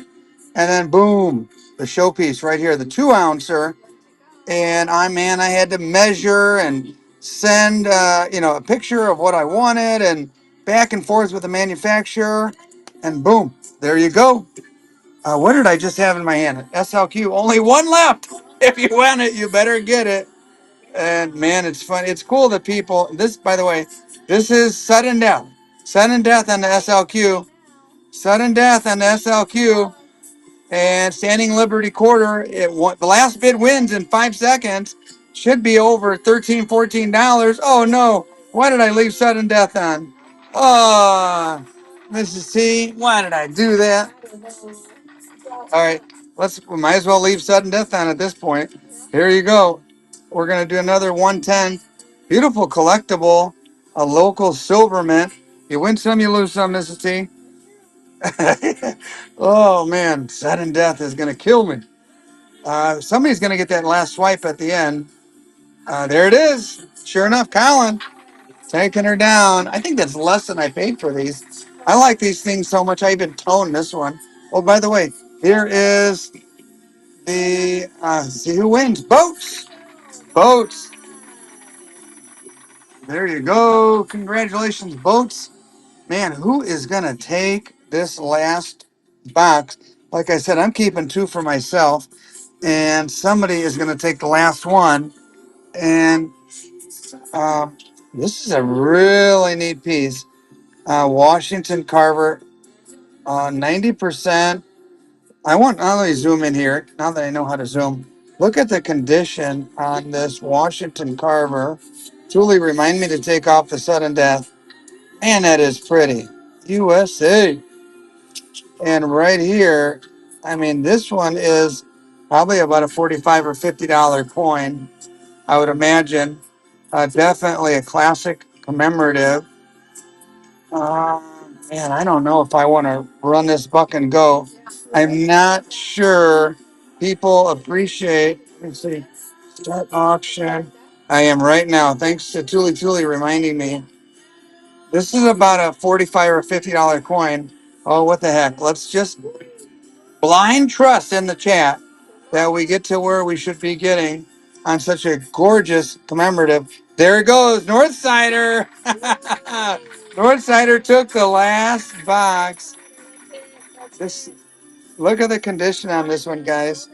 And then boom, the showpiece right here, the 2 ouncer. And I had to measure and send, a picture of what I wanted and back and forth with the manufacturer. And boom, there you go. What did I just have in my hand? SLQ. Only one left. If you want it, you better get it. And man, it's fun. It's cool that people. This, by the way, this is sudden death. Sudden death on the SLQ. Sudden death on the SLQ. And Standing Liberty quarter, the last bid wins in 5 seconds. Should be over $13, $14. Oh no! Why did I leave sudden death on? Oh, Mrs. T, why did I do that? All right, we might as well leave sudden death on at this point. Here you go. We're gonna do another 110. Beautiful collectible, a local silver mint. You win some, you lose some, Mrs. T. Oh man, sudden death is gonna kill me. Somebody's gonna get that last swipe at the end. There it is. Sure enough, Colin taking her down. I think that's less than I paid for these. I like these things so much. I even toned this one. Oh, by the way, here is the see who wins. Boats. Boats. There you go. Congratulations, Boats. Man, who is gonna take this last box? Like I said, I'm keeping two for myself, and somebody is gonna take the last one. And this is a really neat piece. Washington Carver, 90%. Let me zoom in here now that I know how to zoom. Look at the condition on this Washington Carver. Truly remind me to take off the sudden death. Man, that is pretty. USA. And right here, I mean, this one is probably about a $45 or $50 coin, I would imagine. Definitely a classic commemorative. Uh, Man, I don't know if I want to run this buck and go. I'm not sure people appreciate. Let me see. Start auction. I am right now. Thanks to Tuli reminding me. This is about a $45 or $50 coin. Oh, what the heck? Let's just blind trust in the chat that we get to where we should be getting on such a gorgeous commemorative. There it goes, Northsider. Northsider took the last box. This Look at the condition on this one, guys.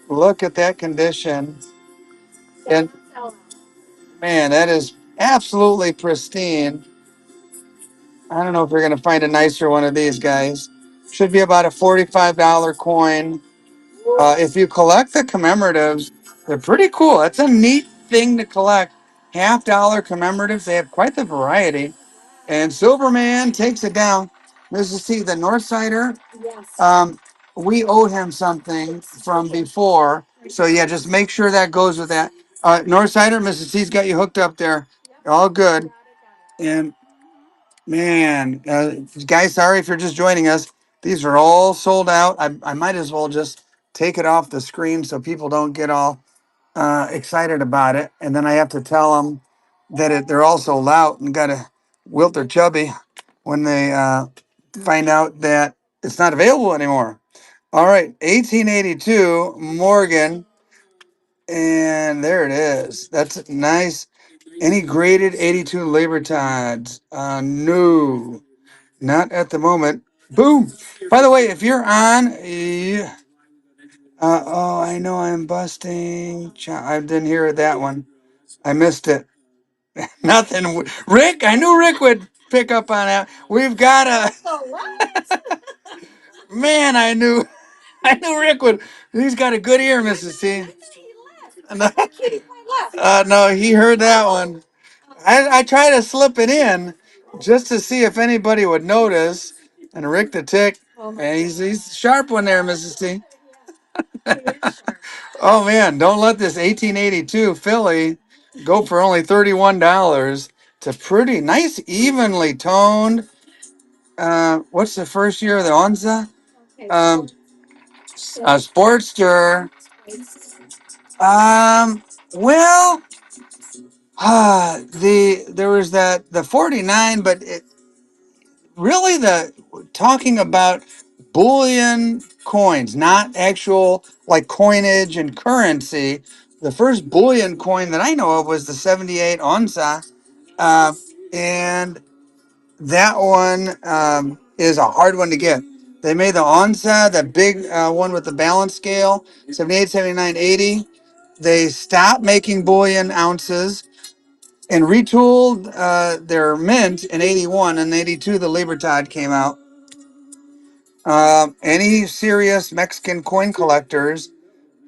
Look at that condition. And man, that is absolutely pristine. I don't know if we're gonna find a nicer one of these guys. Should be about a $45 coin. If you collect the commemoratives, they're pretty cool. That's a neat thing to collect. $50 commemoratives. They have quite the variety. And Silverman takes it down. Mrs. T, the Northsider. We owed him something from before. So yeah, just make sure that goes with that. Northsider, Mrs. T's got you hooked up there. All good. And man, guys, sorry if you're just joining us. These are all sold out. I might as well just take it off the screen so people don't get all excited about it. And then I have to tell them that they're all sold out and got to wilt their chubby when they find out that it's not available anymore. All right, 1882 Morgan. And there it is. That's nice. Any graded 82 Libertads? No. Not at the moment. Boom. By the way, if you're on, oh, I know I'm busting. I didn't hear that one. I missed it. Nothing. Rick, I knew Rick would pick up on that. We've got man. I knew Rick would. He's got a good ear, Mrs. T. No, no, he heard that one. I try to slip it in just to see if anybody would notice. And Rick the Tick, man, he's a sharp one there, Mrs. T. Oh man, don't let this 1882 Philly go for only $31. It's a pretty nice, evenly toned. What's the first year of the Onza? A Sportster. Well, there was the 49, but really talking about bullion coins, not actual like coinage and currency. The first bullion coin that I know of was the 78 onza, and that one is a hard one to get. They made the onza, that big one with the balance scale, 78, 79, 80. They stopped making bullion ounces and retooled their mint in 81 and 82. The Libertad came out. Any serious Mexican coin collectors,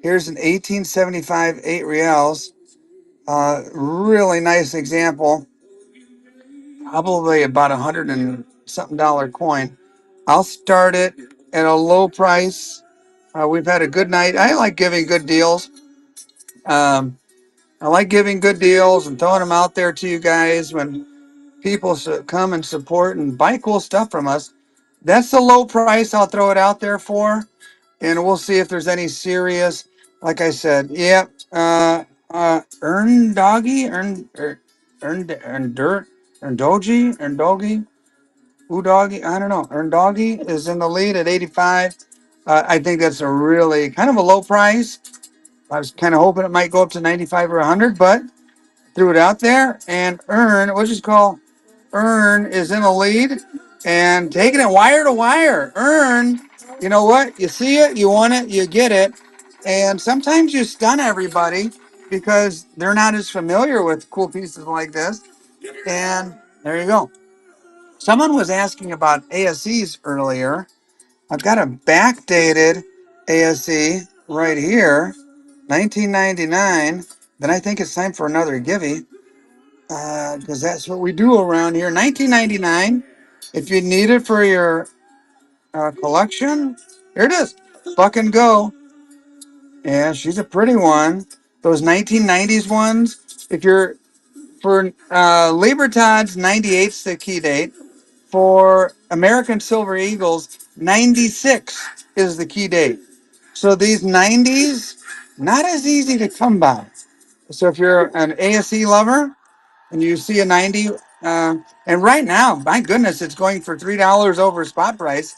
here's an 1875 8 reals. Really nice example. Probably about 100 and something coin. I'll start it at a low price. We've had a good night. I like giving good deals. Um, I like giving good deals and throwing them out there to you guys when people come and support and buy cool stuff from us. That's the low price I'll throw it out there for, and we'll see if there's any serious. Like I said, yeah. Earn doggy, earn doji, earn doggy, doggy. I don't know. Earn doggy is in the lead at 85. I think that's a really kind of a low price. I was kind of hoping it might go up to 95 or 100, but threw it out there. And Earn, what you call Earn, is in the lead and taking it wire to wire. Earn, you know what? You see it, you want it, you get it. And sometimes you stun everybody because they're not as familiar with cool pieces like this. And there you go. Someone was asking about ASEs earlier. I've got a backdated ASE right here, 1999. Then I think it's time for another givey because that's what we do around here. 1999. If you need it for your collection, here it is. Buck and go. Yeah, she's a pretty one. Those 1990s ones. If you're for Libertads, 98's the key date. For American Silver Eagles, 96 is the key date. So these 90s, not as easy to come by. So if you're an ASE lover and you see a 90, and right now, my goodness, it's going for $3 over spot price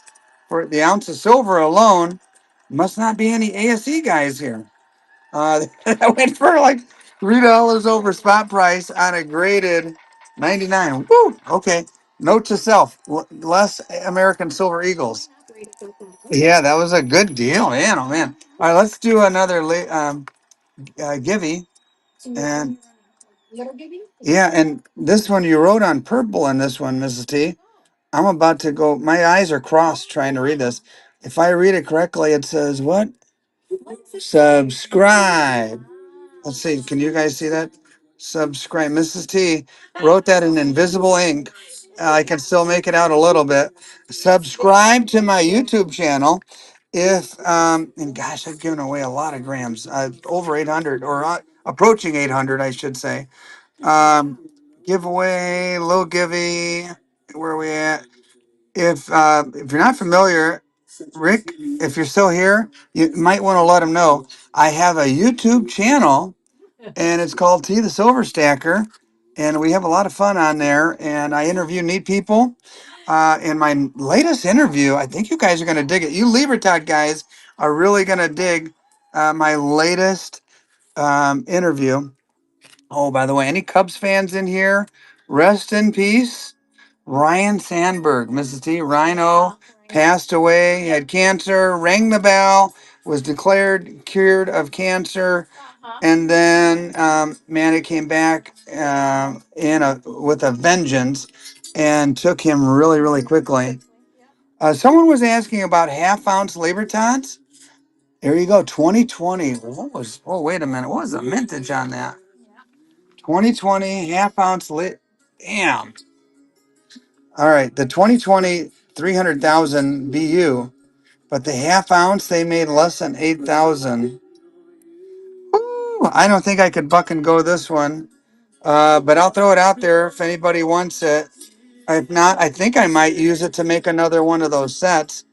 for the ounce of silver alone. Must not be any ASE guys here. That went for like $3 over spot price on a graded 99. Woo! Okay. Note to self: less American Silver Eagles. Yeah, that was a good deal, man. Oh man! All right, let's do another givey. And yeah, and this one you wrote on purple in this one, Mrs. T. I'm about to go. My eyes are crossed trying to read this. If I read it correctly, it says what? Subscribe. Let's see. Can you guys see that? Subscribe. Mrs. T wrote that in invisible ink. I can still make it out a little bit. Subscribe to my YouTube channel. If and gosh, I've given away a lot of grams, over 800 or approaching 800, I should say. Um, Giveaway, low givey. Where are we at? If you're not familiar, Rick, if you're still here, you might want to let them know. I have a YouTube channel and it's called T the Silver Stacker. And we have a lot of fun on there. And I interview neat people. In my latest interview, I think you guys are going to dig it. You Libertad guys are really going to dig my latest interview. Oh, by the way, any Cubs fans in here? Rest in peace. Ryan Sandberg, Mrs. T. Rhino passed away, had cancer, rang the bell, was declared cured of cancer, and then man, it came back with a vengeance and took him really, really quickly. Someone was asking about half ounce Libertads. There you go, 2020. What was? Oh, wait a minute. What was the mintage on that? 2020 half ounce lit. Damn. All right, the 2020 300,000 BU, but the half ounce they made less than 8,000. I don't think I could buck and go this one, but I'll throw it out there if anybody wants it. If not, I think I might use it to make another one of those sets.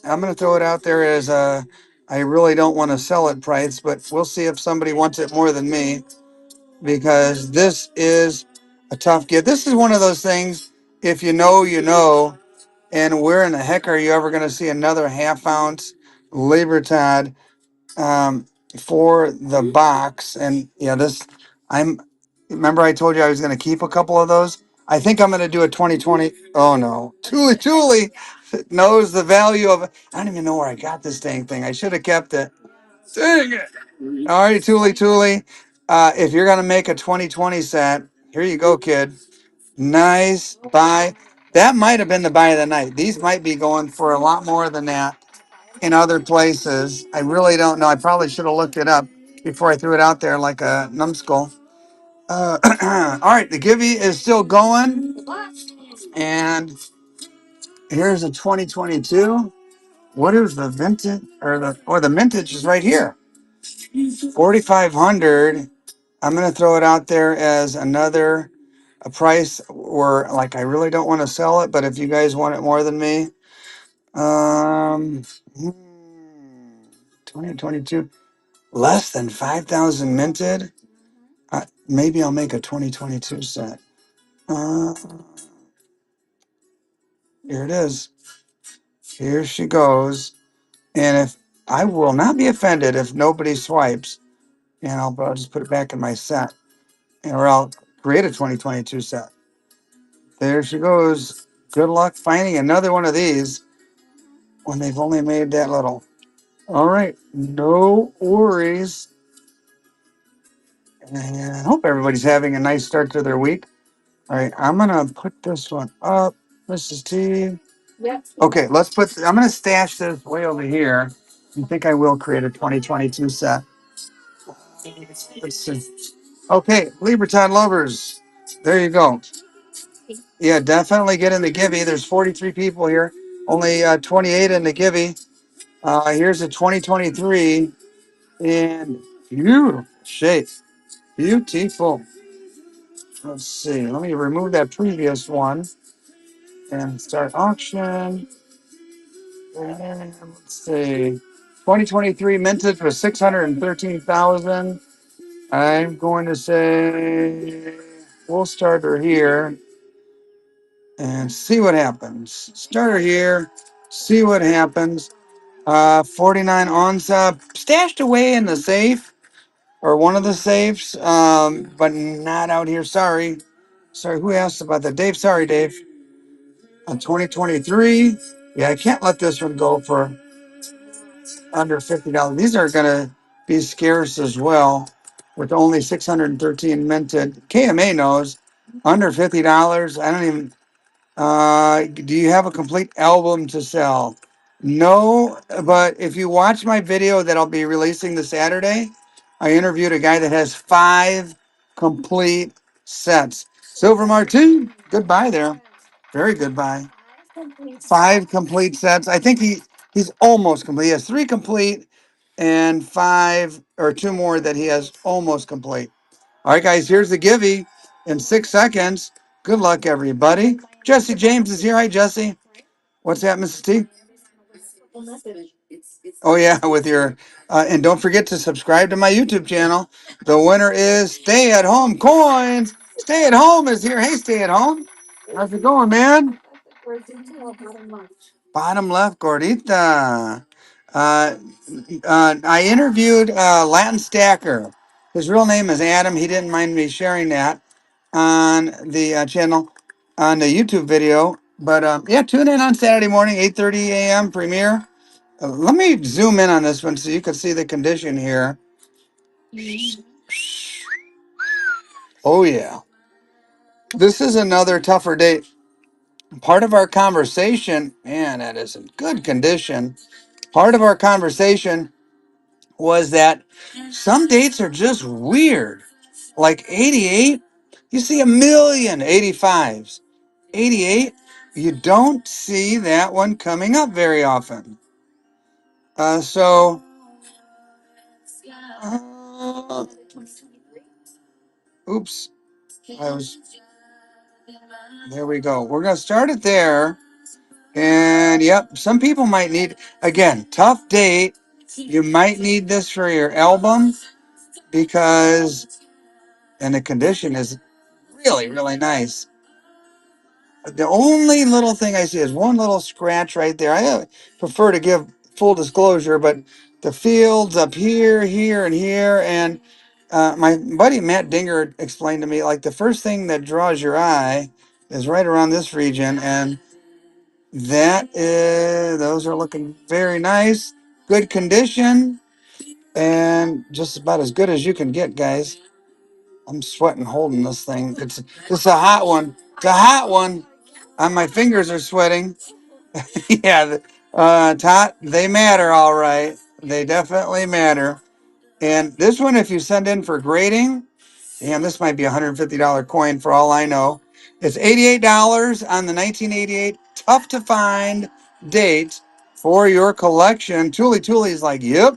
I'm going to throw it out there as a. I really don't want to sell it price, but we'll see if somebody wants it more than me because this is a tough gift. This is one of those things. If you know, you know. And where in the heck are you ever going to see another half ounce Libertad um, for the box? And yeah, this I'm. Remember, I told you I was going to keep a couple of those. I think I'm going to do a 2020. Oh no, Thule knows the value of. I don't even know where I got this dang thing. I should have kept it. Dang it! All right, Thule. If you're going to make a 2020 set, here you go, kid. Nice buy. That might have been the buy of the night. These might be going for a lot more than that in other places. I really don't know. I probably should have looked it up before I threw it out there like a numbskull. All right, the Givey is still going, and here's a 2022. What is the vintage the mintage is right here? 4,500. I'm gonna throw it out there as another a price where like I really don't want to sell it, but if you guys want it more than me, um, 2022 less than 5,000 minted. Maybe I'll make a 2022 set. Uh, Here it is. Here she goes. And if I will not be offended if nobody swipes, and I'll just put it back in my set, or I'll create a 2022 set. There she goes. Good luck finding another one of these when they've only made that little. All right, no worries. And I hope everybody's having a nice start to their week. All right, I'm gonna put this one up, Mrs. T. Okay, let's put. I'm gonna stash this way over here. I think I will create a 2022 set. Let's see. Okay, Libertad lovers, there you go. Yeah, definitely get in the Givey. There's 43 people here, only 28 in the Givey. Here's a 2023 in beautiful shape. Beautiful. Let's see. Let me remove that previous one and start auction. And let's see. 2023 minted for 613,000. I'm going to say we'll start her here and see what happens. Start her here, see what happens. 49 onsa stashed away in the safe or one of the safes, but not out here. Sorry. Sorry, who asked about that? Dave, sorry, Dave. On 2023, yeah, I can't let this one go for under $50. These are going to be scarce as well with only 613 minted. KMA knows under $50. I don't even. Do you have a complete album to sell? No, but if you watch my video that I'll be releasing this Saturday, I interviewed a guy that has 5 complete sets. Silver Martin, goodbye there. Very goodbye. 5 complete sets. I think he's almost complete. He has 3 complete and 5 or 2 more that he has almost complete. All right, guys, here's the Givey in 6 seconds. Good luck, everybody. Jesse James is here. Hi, Jesse. What's that, Mrs. T? Oh, yeah, with your, and don't forget to subscribe to my YouTube channel. The winner is Stay at Home Coins. Stay at Home is here. Hey, Stay at Home. How's it going, man? Bottom left, Gordita. Uh, I interviewed Latin Stacker. His real name is Adam. He didn't mind me sharing that on the channel, on the YouTube video. But yeah, tune in on Saturday morning, 8:30 a.m. premiere. Let me zoom in on this one so you can see the condition here. Oh, yeah. This is another tougher day. Part of our conversation, man, that is in good condition. Part of our conversation was that some dates are just weird. Like 88, you see a million 85s. 88, you don't see that one coming up very often. So, oops, I was, there we go. We're going to start it there. And yep, some people might need, again, tough date. You might need this for your album because, and the condition is really, really nice. The only little thing I see is one little scratch right there. I prefer to give full disclosure, but the fields up here, here, and here. And my buddy Matt Dinger explained to me, like, the first thing that draws your eye is right around this region. And that is, those are looking very nice, good condition, and just about as good as you can get, guys. I'm sweating holding this thing. It's a hot one. It's a hot one. My fingers are sweating. Yeah, Tot, they matter, all right. They definitely matter. And this one, if you send in for grading, damn, this might be a $150 coin for all I know. It's $88 on the 1988 tough to find date for your collection. Tully's like, yep.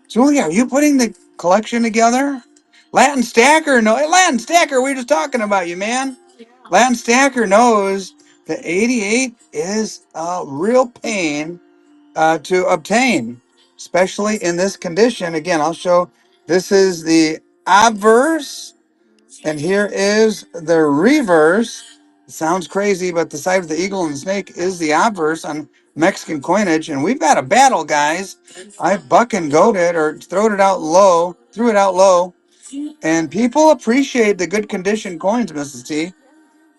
Julie, are you putting the collection together? Latin Stacker, no, Latin Stacker, we were just talking about you, man. Latin Stacker knows that 88 is a real pain to obtain, especially in this condition. Again, I'll show. This is the obverse, and here is the reverse. It sounds crazy, but the side of the eagle and the snake is the obverse on Mexican coinage, and we've got a battle, guys. I buck and goaded or threw it out low, and people appreciate the good condition coins, Mrs. T.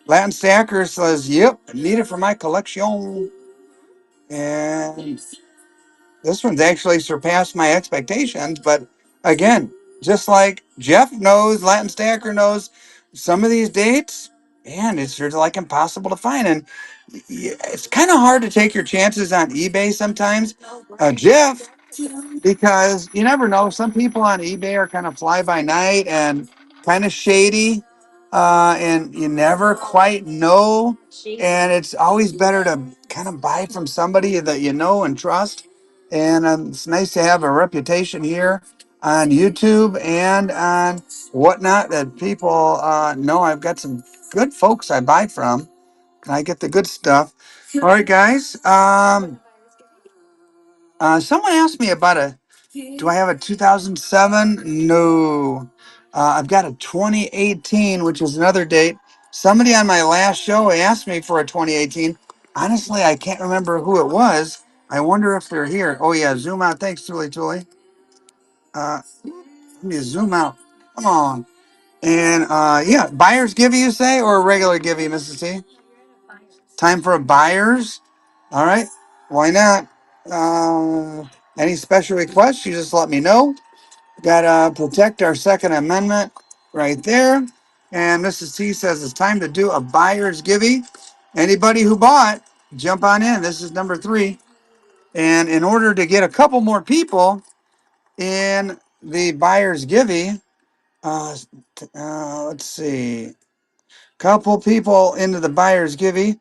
Latin Stacker says, "Yep, need it for my collection," and this one's actually surpassed my expectations. But again, just like Jeff knows, Latin Stacker knows, some of these dates, man, it's just like impossible to find. And it's kind of hard to take your chances on eBay sometimes. Jeff, because you never know. Some people on eBay are kind of fly by night and kind of shady, and you never quite know. And it's always better to kind of buy from somebody that you know and trust. And it's nice to have a reputation here on YouTube and on whatnot that people know. I've got some good folks I buy from, and I get the good stuff. All right, guys. Someone asked me about do I have a 2007? No. I've got a 2018, which is another date. Somebody on my last show asked me for a 2018. Honestly, I can't remember who it was. I wonder if they're here. Oh, yeah, zoom out. Thanks, Tully. Let me zoom out. Come on. And yeah, buyer's give you say, or a regular give you, Mrs. T? Time for a buyer's? All right. Why not? Any special requests, you just let me know. Gotta protect our Second Amendment right there. And Mrs. T says it's time to do a buyer's givey. Anybody who bought, jump on in. This is number 3. And in order to get a couple more people in the buyer's givey, let's see, couple people into the buyer's givey.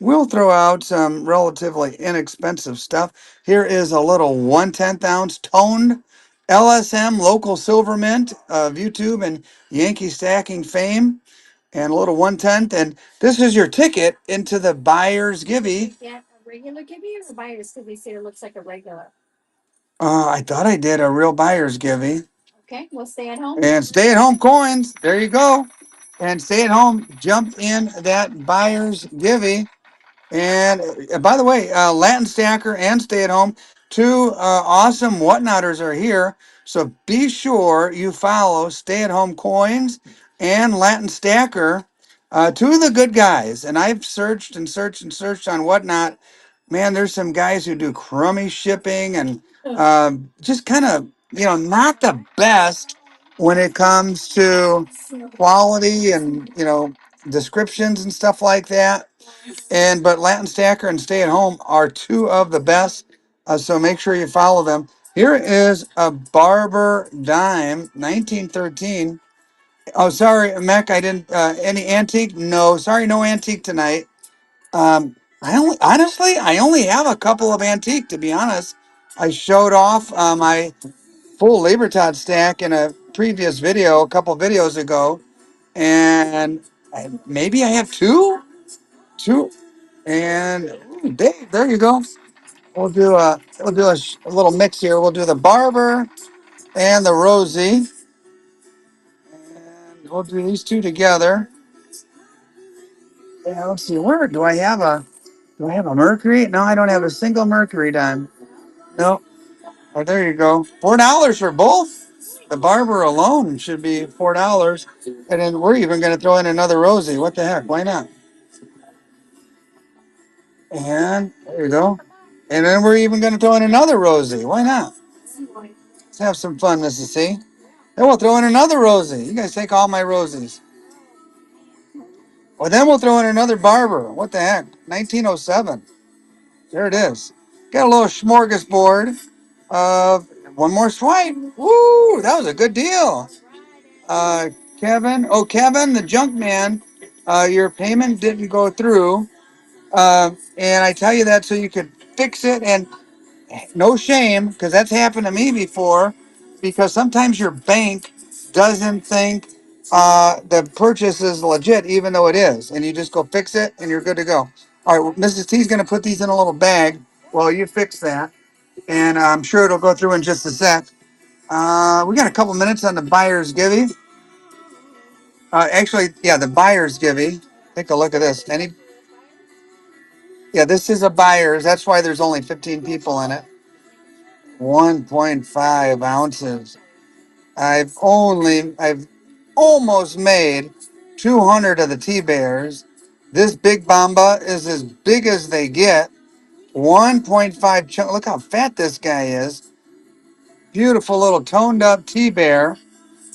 We'll throw out some relatively inexpensive stuff. Here is a little 1/10 ounce toned LSM local silver mint of YouTube and Yankee stacking fame, and a little 1/10. And this is your ticket into the buyer's givey. Yeah, a regular givey or a buyer's givey? See, it looks like a regular. I thought I did a real buyer's givey. Okay, we'll stay at home. And stay at home coins. There you go. And stay at home. Jump in that buyer's givey. And by the way, Latin Stacker and Stay at Home, 2 awesome whatnotters are here. So be sure you follow Stay at Home Coins and Latin Stacker, 2 of the good guys. And I've searched and searched and searched on whatnot. Man, there's some guys who do crummy shipping and just kind of, not the best when it comes to quality and, descriptions and stuff like that. But Latin Stacker and Stay at Home are 2 of the best. So make sure you follow them. Here is a Barber Dime, 1913. Oh, sorry, Mech, I didn't. Any antique? No, sorry, no antique tonight. I only have a couple of antique, to be honest. I showed off my full Libertad stack in a previous video, a couple videos ago, and maybe I have two. And ooh, Dave, there you go. We'll do a little mix here. We'll do the Barber and the Rosie, and we'll do these 2 together. Yeah, let's see. Where do I have a Mercury? No, I don't have a single Mercury dime. No. Oh, there you go. $4 for both. The Barber alone should be $4, and then we're even going to throw in another Rosie. What the heck? Why not? And there you go. And then we're even going to throw in another Rosie. Why not? Let's have some fun, Mrs. C. Then we'll throw in another Rosie. You guys take all my Rosies. Well, then we'll throw in another barber. What the heck? 1907. There it is. Got a little smorgasbord of one more swipe. Woo! That was a good deal. Uh, Kevin. Oh, Kevin, the junk man. Your payment didn't go through. And I tell you that so you could fix it. And no shame, because that's happened to me before. Because sometimes your bank doesn't think the purchase is legit, even though it is, and you just go fix it, and you're good to go. All right, well, Mrs. T's going to put these in a little bag while you fix that, and I'm sure it'll go through in just a sec. We got a couple minutes on the buyer's givey. Actually, yeah, the buyer's givey. Take a look at this. Yeah, this is a buyer's. That's why there's only 15 people in it. 1.5 ounces. I've almost made 200 of the T-Bears. This big Bamba is as big as they get. 1.5 chunk. Look how fat this guy is. Beautiful little toned up T-Bear.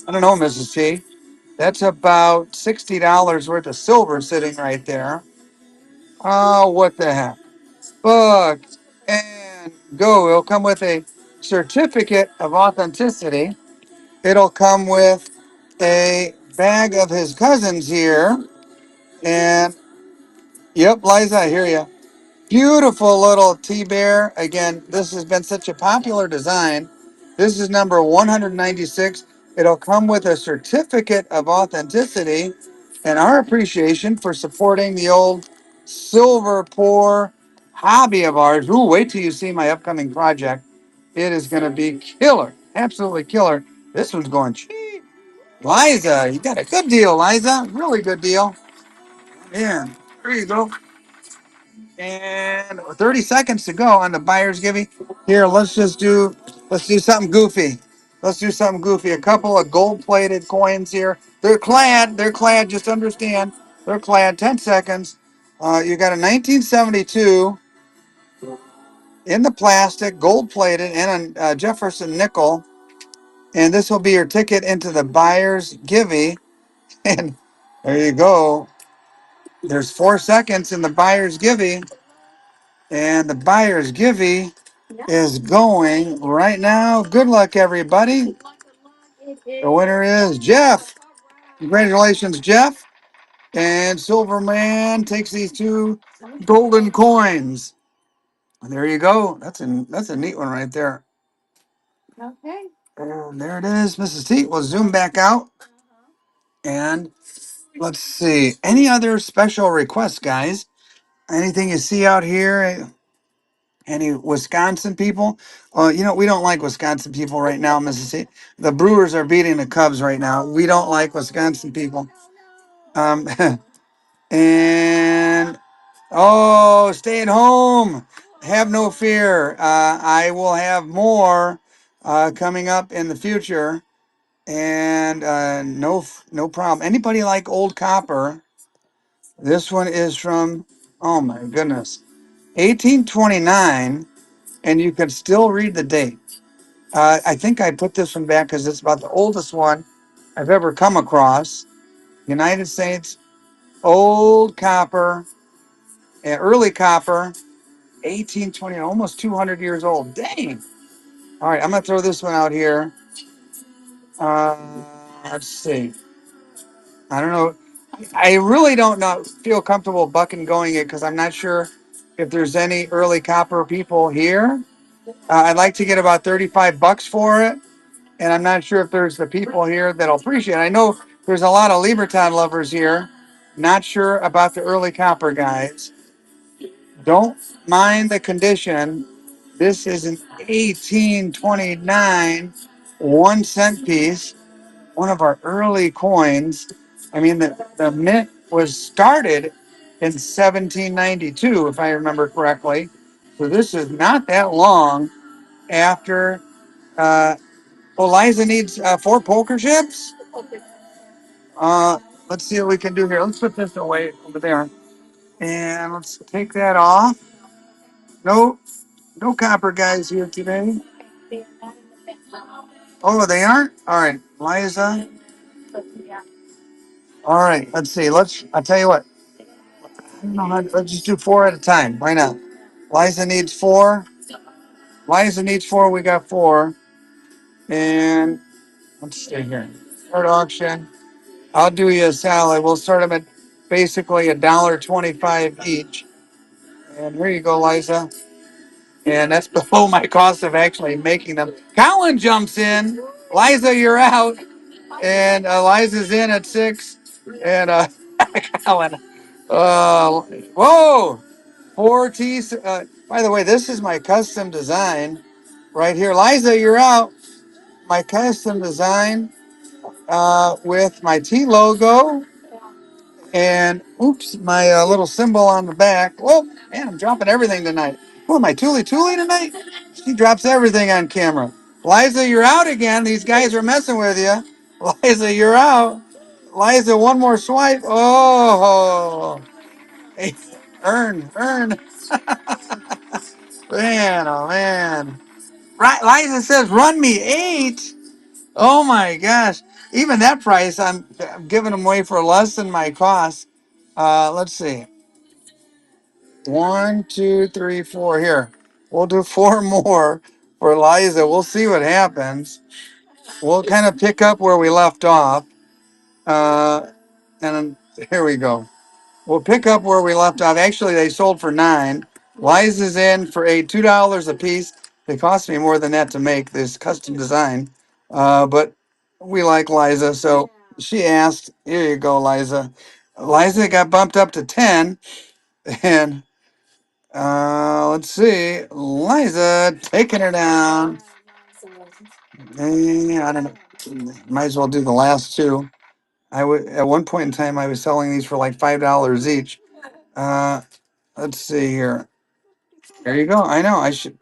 I don't know, Mrs. T. That's about $60 worth of silver sitting right there. Oh, what the heck. Book and go. It'll come with a certificate of authenticity. It'll come with a bag of his cousins here. And, yep, Liza, I hear you. Beautiful little T-Bear. Again, this has been such a popular design. This is number 196. It'll come with a certificate of authenticity and our appreciation for supporting the old silver pour hobby of ours. Ooh, wait till you see my upcoming project. It is going to be killer. Absolutely killer. This one's going cheap. Liza, you got a good deal, Liza. Really good deal. Yeah, there you go. And 30 seconds to go on the buyer's giving. Here, let's do something goofy. Let's do something goofy. A couple of gold-plated coins here. They're clad, just understand. They're clad. 10 seconds. You got a 1972 in the plastic, gold-plated, and a Jefferson nickel. And this will be your ticket into the buyer's giving. And there you go. There's 4 seconds in the buyer's giving. And the buyer's givey is going right now. Good luck, everybody. The winner is Jeff. Congratulations, Jeff. And Silverman takes these two golden coins. There you go. That's a neat one right there. And there it is, Mrs. T. We'll zoom back out. And let's see. Any other special requests, guys? Anything you see out here? Any Wisconsin people? We don't like Wisconsin people right now, Mississippi. The Brewers are beating the Cubs right now. We don't like Wisconsin people. Um, and stay at home. Have no fear. I will have more coming up in the future, and no problem. Anybody like Old Copper? This one is from, oh my goodness, 1829, and you can still read the date. I think I put this one back because it's about the oldest one I've ever come across. United States, old copper, early copper, 1820, almost 200 years old. Dang. All right, I'm going to throw this one out here. Uh, let's see. I don't know. I really don't feel comfortable bucking going it because I'm not sure if there's any early copper people here. I'd like to get about 35 bucks for it. And I'm not sure if there's the people here that'll appreciate it. I know there's a lot of Libertad lovers here. Not sure about the early copper guys. Don't mind the condition. This is an 1829 1 cent piece, one of our early coins. I mean, the mint was started in 1792, if I remember correctly. So this is not that long after. Liza needs 4 poker chips. Let's see what we can do here. Let's put this away over there. And let's take that off. No, no copper guys here today. Oh, they aren't? All right, Liza. All right, let's see. I'll tell you what. No, let's just do four at a time. Why not? Liza needs four. Liza needs four. We got four. And let's see here. Start auction. I'll do you a salad. We'll start them at basically $1.25 each. And here you go, Liza. And that's below my cost of actually making them. Colin jumps in. Liza, you're out. And Liza's in at 6. And Colin. Whoa! Four T. By the way, this is my custom design right here. Liza, you're out. My custom design with my T logo and oops, my little symbol on the back. Whoa, man, I'm dropping everything tonight. Who am I, Toolie tonight? She drops everything on camera. Liza, you're out again. These guys are messing with you. Liza, you're out. Liza, one more swipe. Oh, hey, earn. Man, oh man. Right, Liza says, run me 8. Oh my gosh. Even that price, I'm giving them away for less than my cost. Let's see. 1, 2, 3, 4. Here. We'll do 4 more for Liza. We'll see what happens. We'll kind of pick up where we left off. And here we go. We'll pick up where we left off. Actually, they sold for 9. Liza's in for $2 a piece. They cost me more than that to make this custom design. But we like Liza, so she asked. Here you go, Liza. Liza got bumped up to 10. And let's see. Liza taking her down. I don't know. Might as well do the last 2. I would at one point in time I was selling these for like $5 each. Uh, let's see here. There you go. I know. I should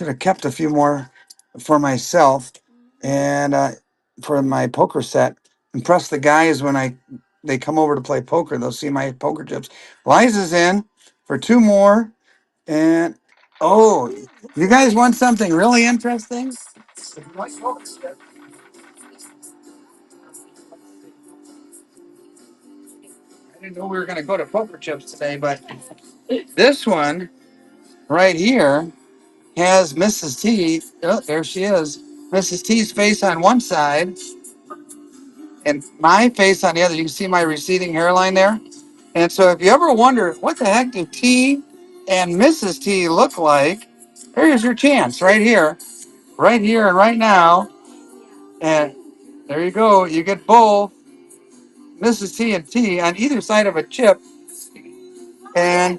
have kept a few more for myself and for my poker set. Impress the guys when they come over to play poker. They'll see my poker chips. Liza's in for 2 more. And oh, you guys want something really interesting? I didn't know we were going to go to poker chips today, but this one right here has Mrs. T. Oh, there she is. Mrs. T's face on one side and my face on the other. You can see my receding hairline there. And so if you ever wonder what the heck do T and Mrs. T look like, here's your chance right here and right now. And there you go. You get both Mrs. T and T on either side of a chip. And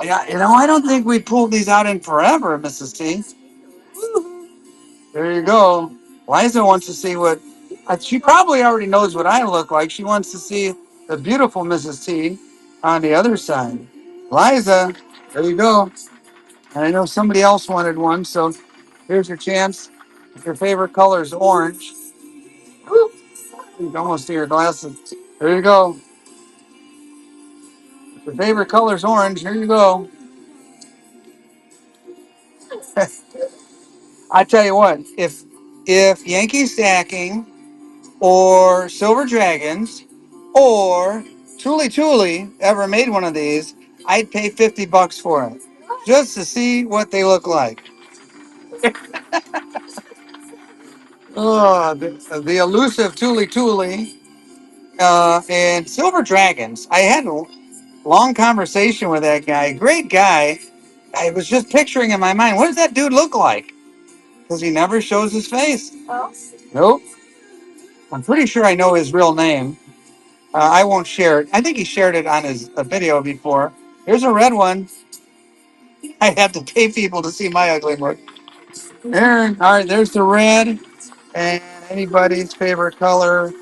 yeah, I don't think we pulled these out in forever, Mrs. T. There you go. Liza wants to see what she probably already knows what I look like. She wants to see the beautiful Mrs. T on the other side. Liza, there you go. And I know somebody else wanted one, so here's your chance. If your favorite color is orange, you can almost see your glasses. There you go. If your favorite color is orange, here you go. I tell you what, if Yankee Stacking or Silver Dragons or Tuli ever made one of these, I'd pay $50 for it just to see what they look like. Oh, the elusive Tuli and Silver Dragons. I had a long conversation with that guy. Great guy. I was just picturing in my mind, what does that dude look like? Because he never shows his face. Nope. I'm pretty sure I know his real name. I won't share it. I think he shared it on his video before. Here's a red one. I have to pay people to see my ugly look. There, all right, there's the red. And anybody's favorite color,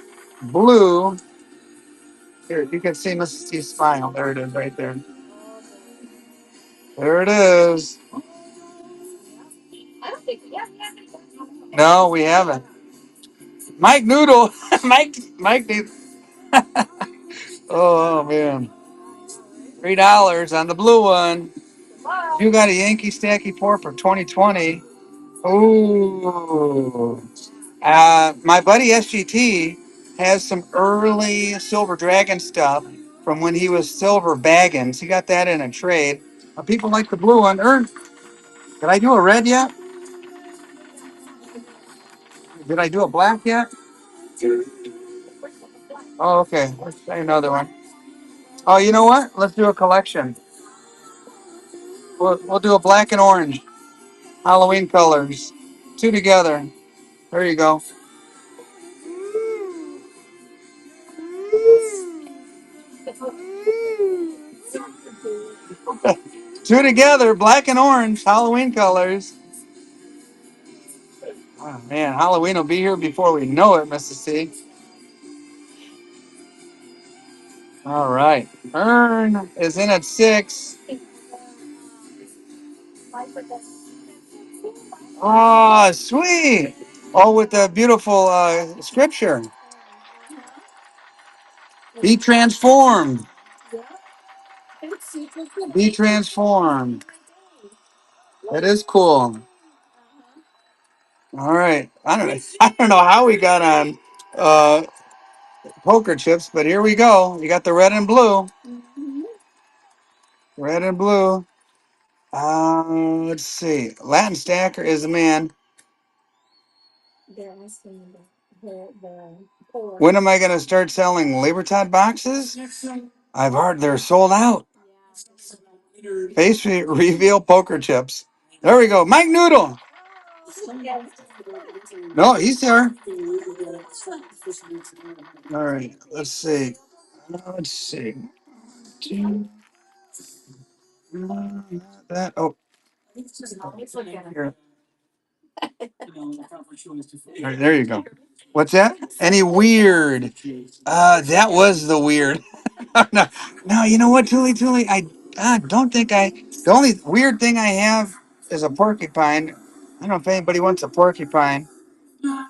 blue. Here, you can see Mrs. T's smile. There it is right there. There it is. No, we haven't. Mike Noodle. Mike Noodle. Oh, man. $3 on the blue one. You got a Yankee Stacky Pour for 2020. Ooh. My buddy SGT has some early Silver Dragon stuff from when he was Silver Baggins. He got that in a trade. People like the blue one. Did I do a red yet? Did I do a black yet? Oh, okay. Let's try another one. Oh, you know what? Let's do a collection. We'll do a black and orange. Halloween colors. Two together. There you go. Two together, black and orange, Halloween colors. Oh, man, Halloween will be here before we know it, Mrs. C. All right. Ern is in at 6. Oh, sweet. Oh, with the beautiful scripture. Be transformed. Be transformed. That is cool. All right. I don't know. I don't know how we got on uh, poker chips, but here we go. You got the red and blue. Red and blue. Let's see. Latin Stacker is the man. When am I going to start selling Libertad boxes? I've heard they're sold out. Face reveal poker chips. There we go. Mike Noodle. No, he's there. All right. Let's see. Let's see. That. Oh, here. All right, there you go. What's that? Any weird? That was the weird. No, no, you know what, Tuli? I don't think I. The only weird thing I have is a porcupine. I don't know if anybody wants a porcupine.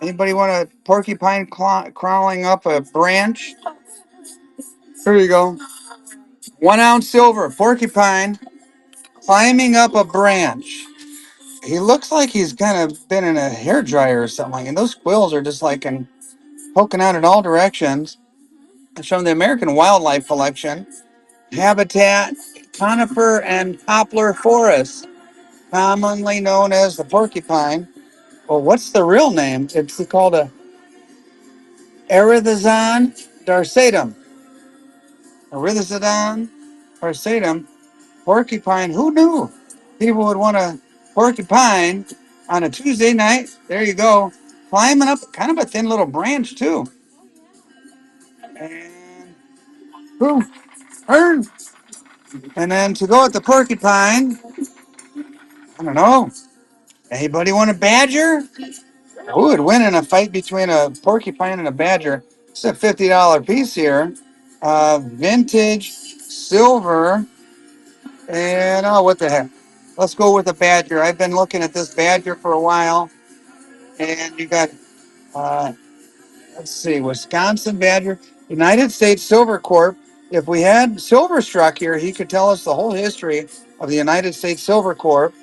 Anybody want a porcupine crawling up a branch? Here you go. 1 ounce silver porcupine climbing up a branch. He looks like he's kind of been in a hair dryer or something. And those quills are just like poking out in all directions. It's from the American Wildlife Collection. Habitat, conifer and poplar forest, commonly known as the porcupine. Well, what's the real name? It's called a Erythazon darsatum. Erythazon darsatum, porcupine. Who knew people would want a porcupine on a Tuesday night? There you go, climbing up kind of a thin little branch too. And who? Ern. And then to go with the porcupine, I don't know. Anybody want a badger? Who would win in a fight between a porcupine and a badger? It's a $50 piece here. Vintage silver. And oh, what the heck? Let's go with a badger. I've been looking at this badger for a while. And you got, uh, let's see, Wisconsin badger, United States Silver Corp. If we had Silver Struck here, he could tell us the whole history of the United States Silver Corp.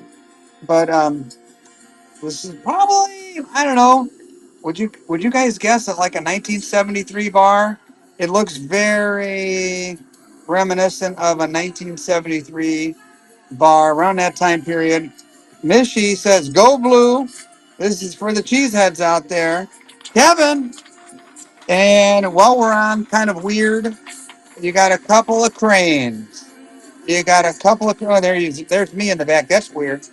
But this is probably, I don't know. Would you guys guess at like a 1973 bar? It looks very reminiscent of a 1973 bar around that time period. Mishy says, "Go blue." This is for the cheeseheads out there, Kevin. And while we're on kind of weird, you got a couple of cranes. You got a couple of oh, there's me in the back. That's weird.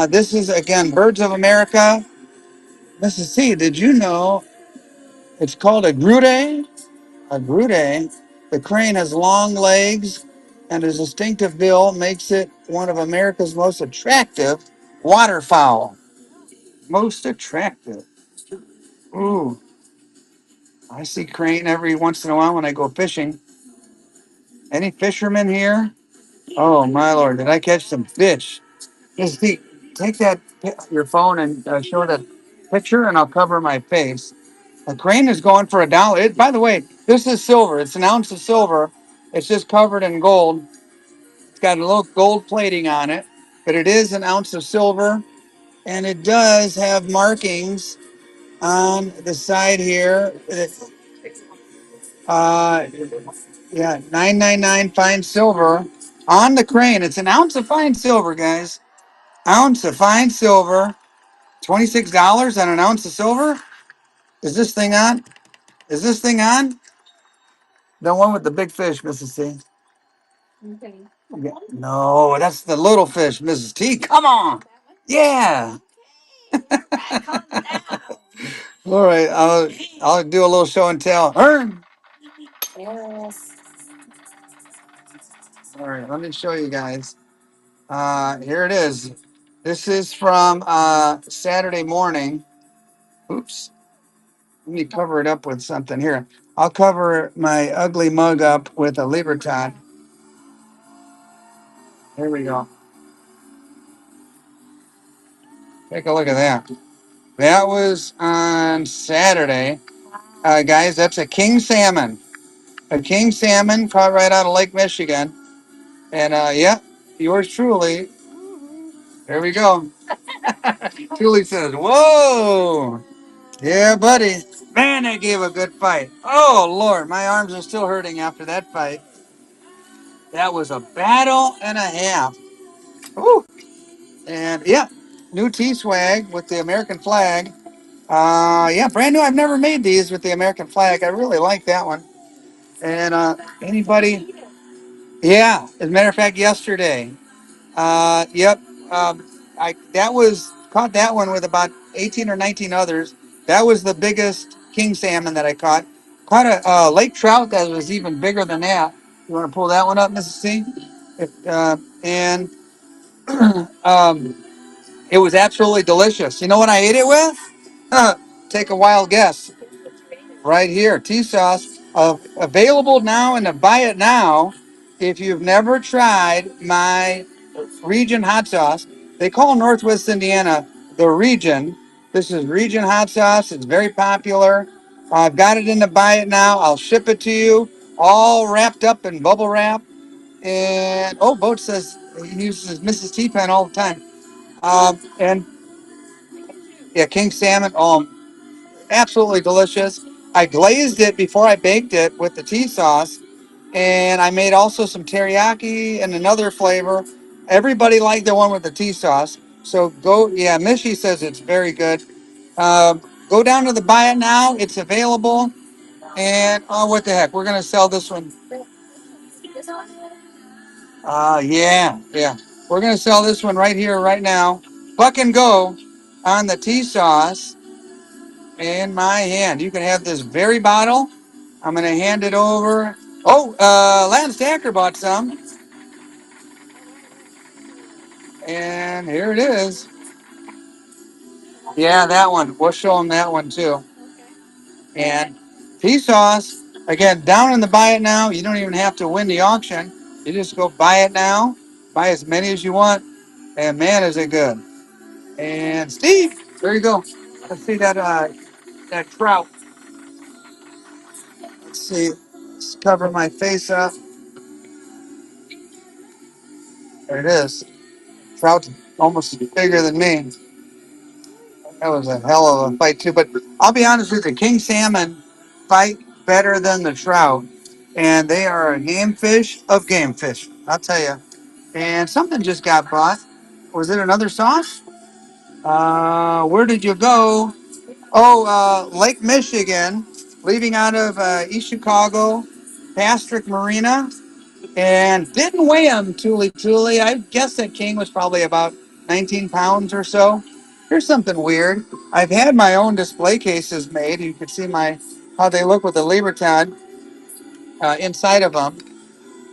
This is again Birds of America. Mrs. C, did you know it's called a grude? A grude. The crane has long legs and a distinctive bill makes it one of America's most attractive waterfowl. Most attractive. Ooh, I see crane every once in a while when I go fishing. Any fishermen here? Oh my lord, did I catch some fish? Just take your phone and show that picture, and I'll cover my face. A crane is going for $1. By the way, this is silver. It's 1 ounce of silver. It's just covered in gold. It's got a little gold plating on it, but it is 1 ounce of silver, and it does have markings on the side here. Uh, Yeah, 999 fine silver on the crane. It's an ounce of fine silver, guys. Ounce of fine silver. $26 on an ounce of silver. Is this thing on? Is this thing on? The one with the big fish, Mrs. T. Yeah. No, that's the little fish, Mrs. T. Come on. Yeah. All right. I'll do a little show and tell. Earn. All right. Let me show you guys. Here it is. This is from Saturday morning. Oops. Let me cover it up with something here. I'll cover my ugly mug up with a Libertad. Here we go. Take a look at that. That was on Saturday. Guys, that's a king salmon. A king salmon caught right out of Lake Michigan. And yeah, yours truly. There we go. Julie says, whoa. Yeah, buddy. Man, that gave a good fight. Oh, Lord. My arms are still hurting after that fight. That was a battle and a half. Woo. And yeah, new T swag with the American flag. Yeah, brand new. I've never made these with the American flag. I really like that one. And anybody? Yeah, as a matter of fact, yesterday. Yep. I that was caught that one with about 18 or 19 others. That was the biggest king salmon that I caught. Caught a lake trout that was even bigger than that. You want to pull that one up, Mrs. C? And um, it was absolutely delicious. You know what I ate it with? Take a wild guess. Right here, tea sauce, available now and to buy it now. If you've never tried my region hot sauce, they call Northwest Indiana the region. This is region hot sauce. It's very popular. I've got it in the buy it now. I'll ship it to you, all wrapped up in bubble wrap. And oh, Boat says he uses Mrs. T pen all the time. And yeah, king salmon. Absolutely delicious. I glazed it before I baked it with the tea sauce, and I made also some teriyaki and another flavor. Everybody liked the one with the tea sauce. So go, yeah, Mishi says it's very good. Go down to the buy it now. It's available. And oh, what the heck? We're going to sell this one. Yeah. We're going to sell this one right here, right now. Buck and go on the tea sauce in my hand. You can have this very bottle. I'm going to hand it over. Oh, Lance Stacker bought some. And here it is. Yeah, that one. We'll show them that one too. And tea sauce, again, down in the buy it now. You don't even have to win the auction. You just go buy it now. Buy as many as you want. And man, is it good. And Steve, there you go. Let's see that trout. Let's see. Let's cover my face up. There it is. Trout's almost bigger than me. That was a hell of a fight too. But I'll be honest with you, king salmon fight better than the trout, and they are a game fish of game fish. I'll tell you. And something just got bought. Was it another sauce? Where did you go? Oh, Lake Michigan, leaving out of East Chicago, Pastrick Marina. And didn't weigh him, truly. I guess that king was probably about 19 pounds or so. Here's something weird. I've had my own display cases made. You can see how they look with the Libertad inside of them.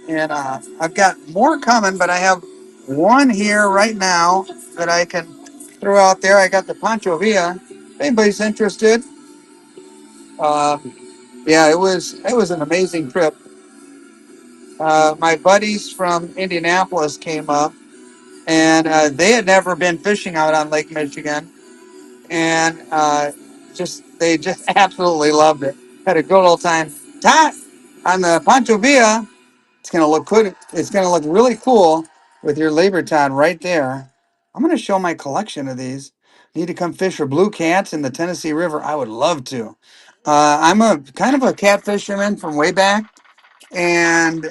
And I've got more coming, but I have one here right now that I can throw out there. I got the Pancho Villa. If anybody's interested, uh, yeah, it was an amazing trip. My buddies from Indianapolis came up, and they had never been fishing out on Lake Michigan, and they just absolutely loved it. Had a good old time. Tot on the Pancho Villa. It's gonna look good. It's gonna look really cool with your Libertad right there. I'm gonna show my collection of these. Need to come fish for blue cats in the Tennessee River? I would love to. I'm a kind of a cat fisherman from way back. And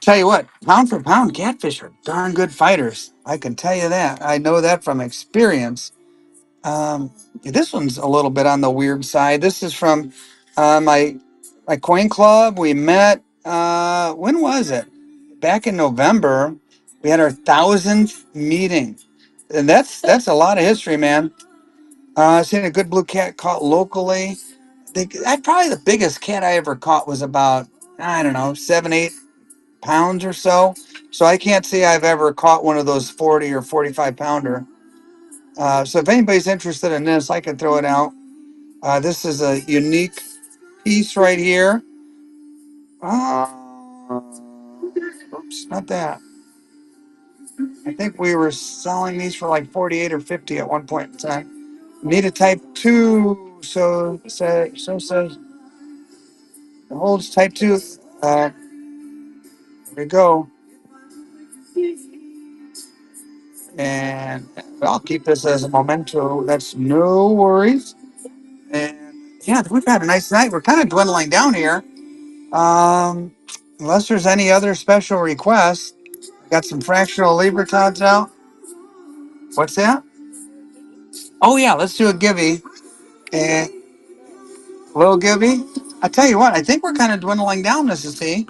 tell you what, pound for pound, catfish are darn good fighters. I can tell you that. I know that from experience. This one's a little bit on the weird side. This is from my coin club. We met. When was it? Back in November. We had our 1,000th meeting, and that's a lot of history, man. I've seen a good blue cat caught locally. Probably the biggest cat I ever caught was about, I don't know, 7, 8 pounds or so. So I can't say I've ever caught one of those 40 or 45 pounder. So if anybody's interested in this, I can throw it out. This is a unique piece right here. Oops, not that. I think we were selling these for like 48 or 50 at one point in time. Need a type 2, so says it holds type 2. There we go. And I'll keep this as a memento. That's no worries. And yeah, we've had a nice night. We're kind of dwindling down here. Unless there's any other special requests, got some fractional Libertads out. What's that? Oh yeah, let's do a givey. And little givey. I tell you what, I think we're kind of dwindling down, Mrs. T.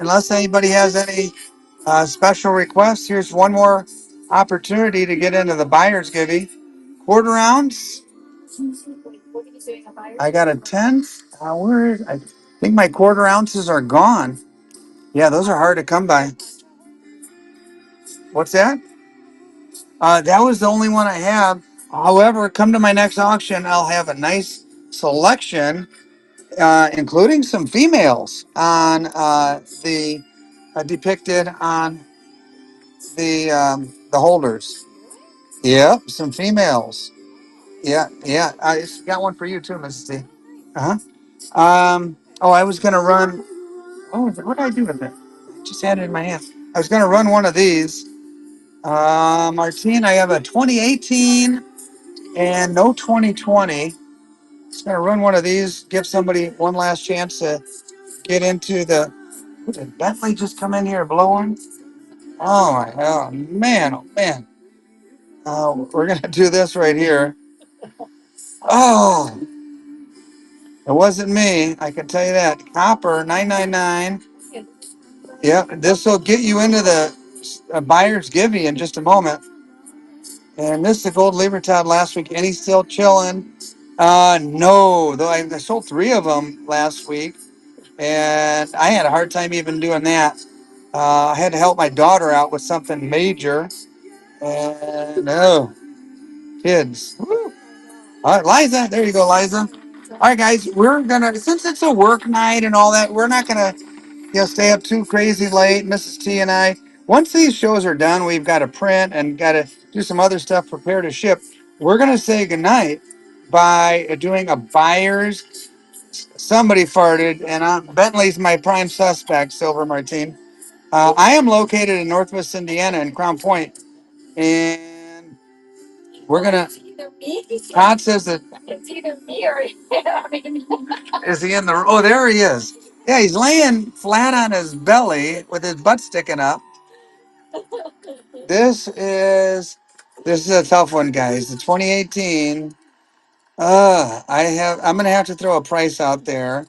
Unless anybody has any special requests, here's one more opportunity to get into the buyer's givey. Quarter ounce. I got a tenth. I think my quarter ounces are gone. Yeah, those are hard to come by. What's that? That was the only one I have. However, come to my next auction, I'll have a nice selection, including some females on the depicted on the holders. Yep, some females. Yeah, yeah. I got one for you too, Mrs. T. Uh huh. Oh, I was gonna run. Oh, what did I do with it? I just had it in my hand. I was gonna run one of these. Martine, I have a 2018 and no 2020. Just gonna run one of these. Give somebody one last chance to get into the. Did Bentley just come in here blowing? Oh my hell, man! Oh man! We're gonna do this right here. Oh, it wasn't me. I can tell you that. Copper 999. Yep, this will get you into the buyer's givey in just a moment. And this is the gold Libertad last week. And he's still chilling. No, though I sold 3 of them last week, and I had a hard time even doing that. I had to help my daughter out with something major, and oh, kids. Woo. All right, Liza, there you go, Liza. All right, guys, we're gonna since it's a work night and all that, we're not gonna stay up too crazy late. Mrs. T and I. Once these shows are done, we've got to print and got to do some other stuff, prepare to ship. We're gonna say goodnight by doing a buyer's. Somebody farted, and Bentley's my prime suspect, Silver Martine. I am located in Northwest Indiana in Crown Point, and we're gonna. Todd says that. It's either me or him. Is he in the? Oh, there he is. Yeah, he's laying flat on his belly with his butt sticking up. This is this is a tough one, guys. The 2018. I'm gonna have to throw a price out there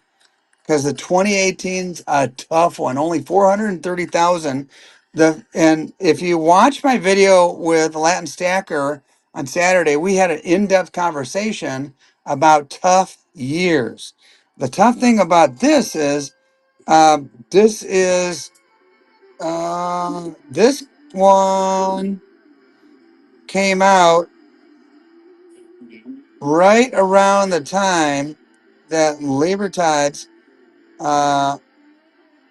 because the 2018's a tough one. Only 430,000. And if you watch my video with Latin Stacker on Saturday, we had an in-depth conversation about tough years. The tough thing about this is this is this one came out right around the time that Libertads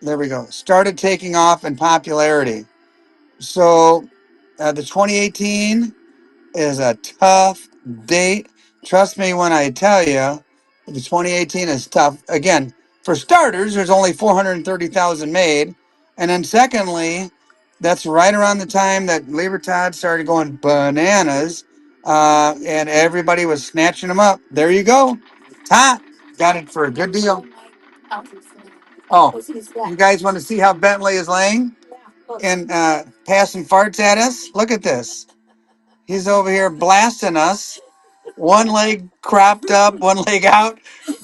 there we go started taking off in popularity. So the 2018 is a tough date. Trust me when I tell you, the 2018 is tough. Again, for starters, there's only 430,000 made, and then secondly, that's right around the time that Libertad started going bananas, and everybody was snatching them up. There you go, Tot got it for a good deal. Oh, you guys want to see how Bentley is laying and passing farts at us? Look at this. He's over here blasting us. One leg cropped up, one leg out,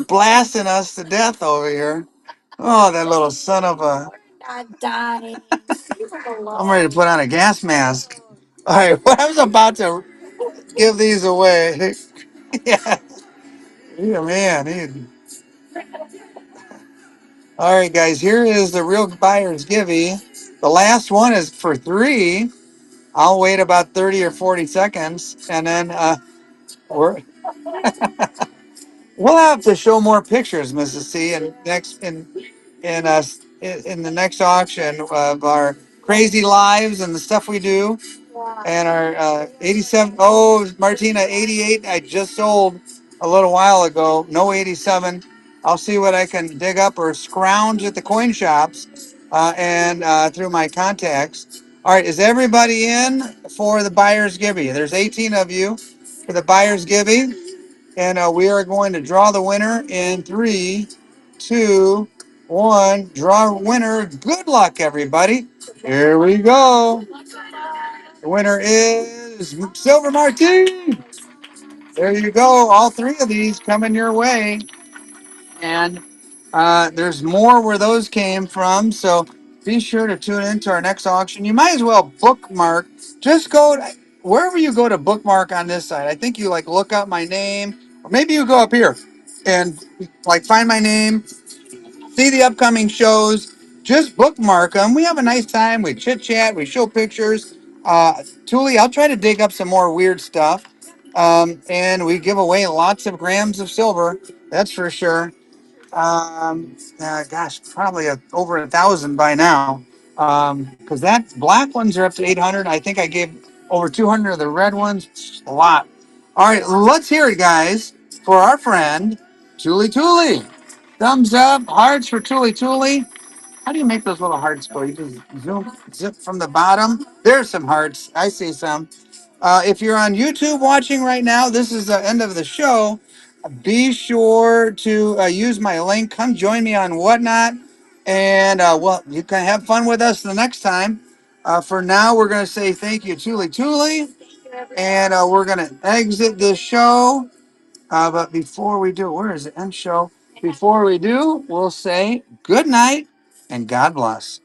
blasting us to death over here. Oh, that little son of a. I'm ready to put on a gas mask. All right, well, I was about to give these away. Yeah, yeah, man. All right, guys, here is the real buyer's givey. The last one is for three. I'll wait about 30 or 40 seconds, and then we're, we'll have to show more pictures, Mrs. C, and next in the next auction of our crazy lives and the stuff we do. And our 87, oh, Martina, 88, I just sold a little while ago. No 87. I'll see what I can dig up or scrounge at the coin shops and through my contacts. All right, is everybody in for the buyer's gibby? There's 18 of you for the buyer's gibby. And we are going to draw the winner in 3, 2, 1. Draw winner. Good luck, everybody. Here we go. The winner is Silver Martine. There you go. All three of these coming your way. And there's more where those came from. So be sure to tune into our next auction. You might as well bookmark. Just go wherever you go to bookmark on this side. I think you like look up my name, or maybe you go up here and like find my name, see the upcoming shows, just bookmark them. We have a nice time. We chit chat. We show pictures. Thule, I'll try to dig up some more weird stuff. And we give away lots of grams of silver. That's for sure. Gosh, probably over 1,000 by now. Because that black ones are up to 800. I think I gave over 200 of the red ones. A lot. All right, let's hear it, guys, for our friend Tuli Tuli. Thumbs up, hearts for Tuli Tuli. How do you make those little hearts go? You just zoom, zip from the bottom. There's some hearts. I see some. If you're on YouTube watching right now, this is the end of the show. Be sure to use my link. Come join me on Whatnot. And, well, you can have fun with us the next time. For now, we're going to say thank you, Tuli Tuli. And we're going to exit this show. But before we do, where is the end show? Before we do, we'll say good night and God bless.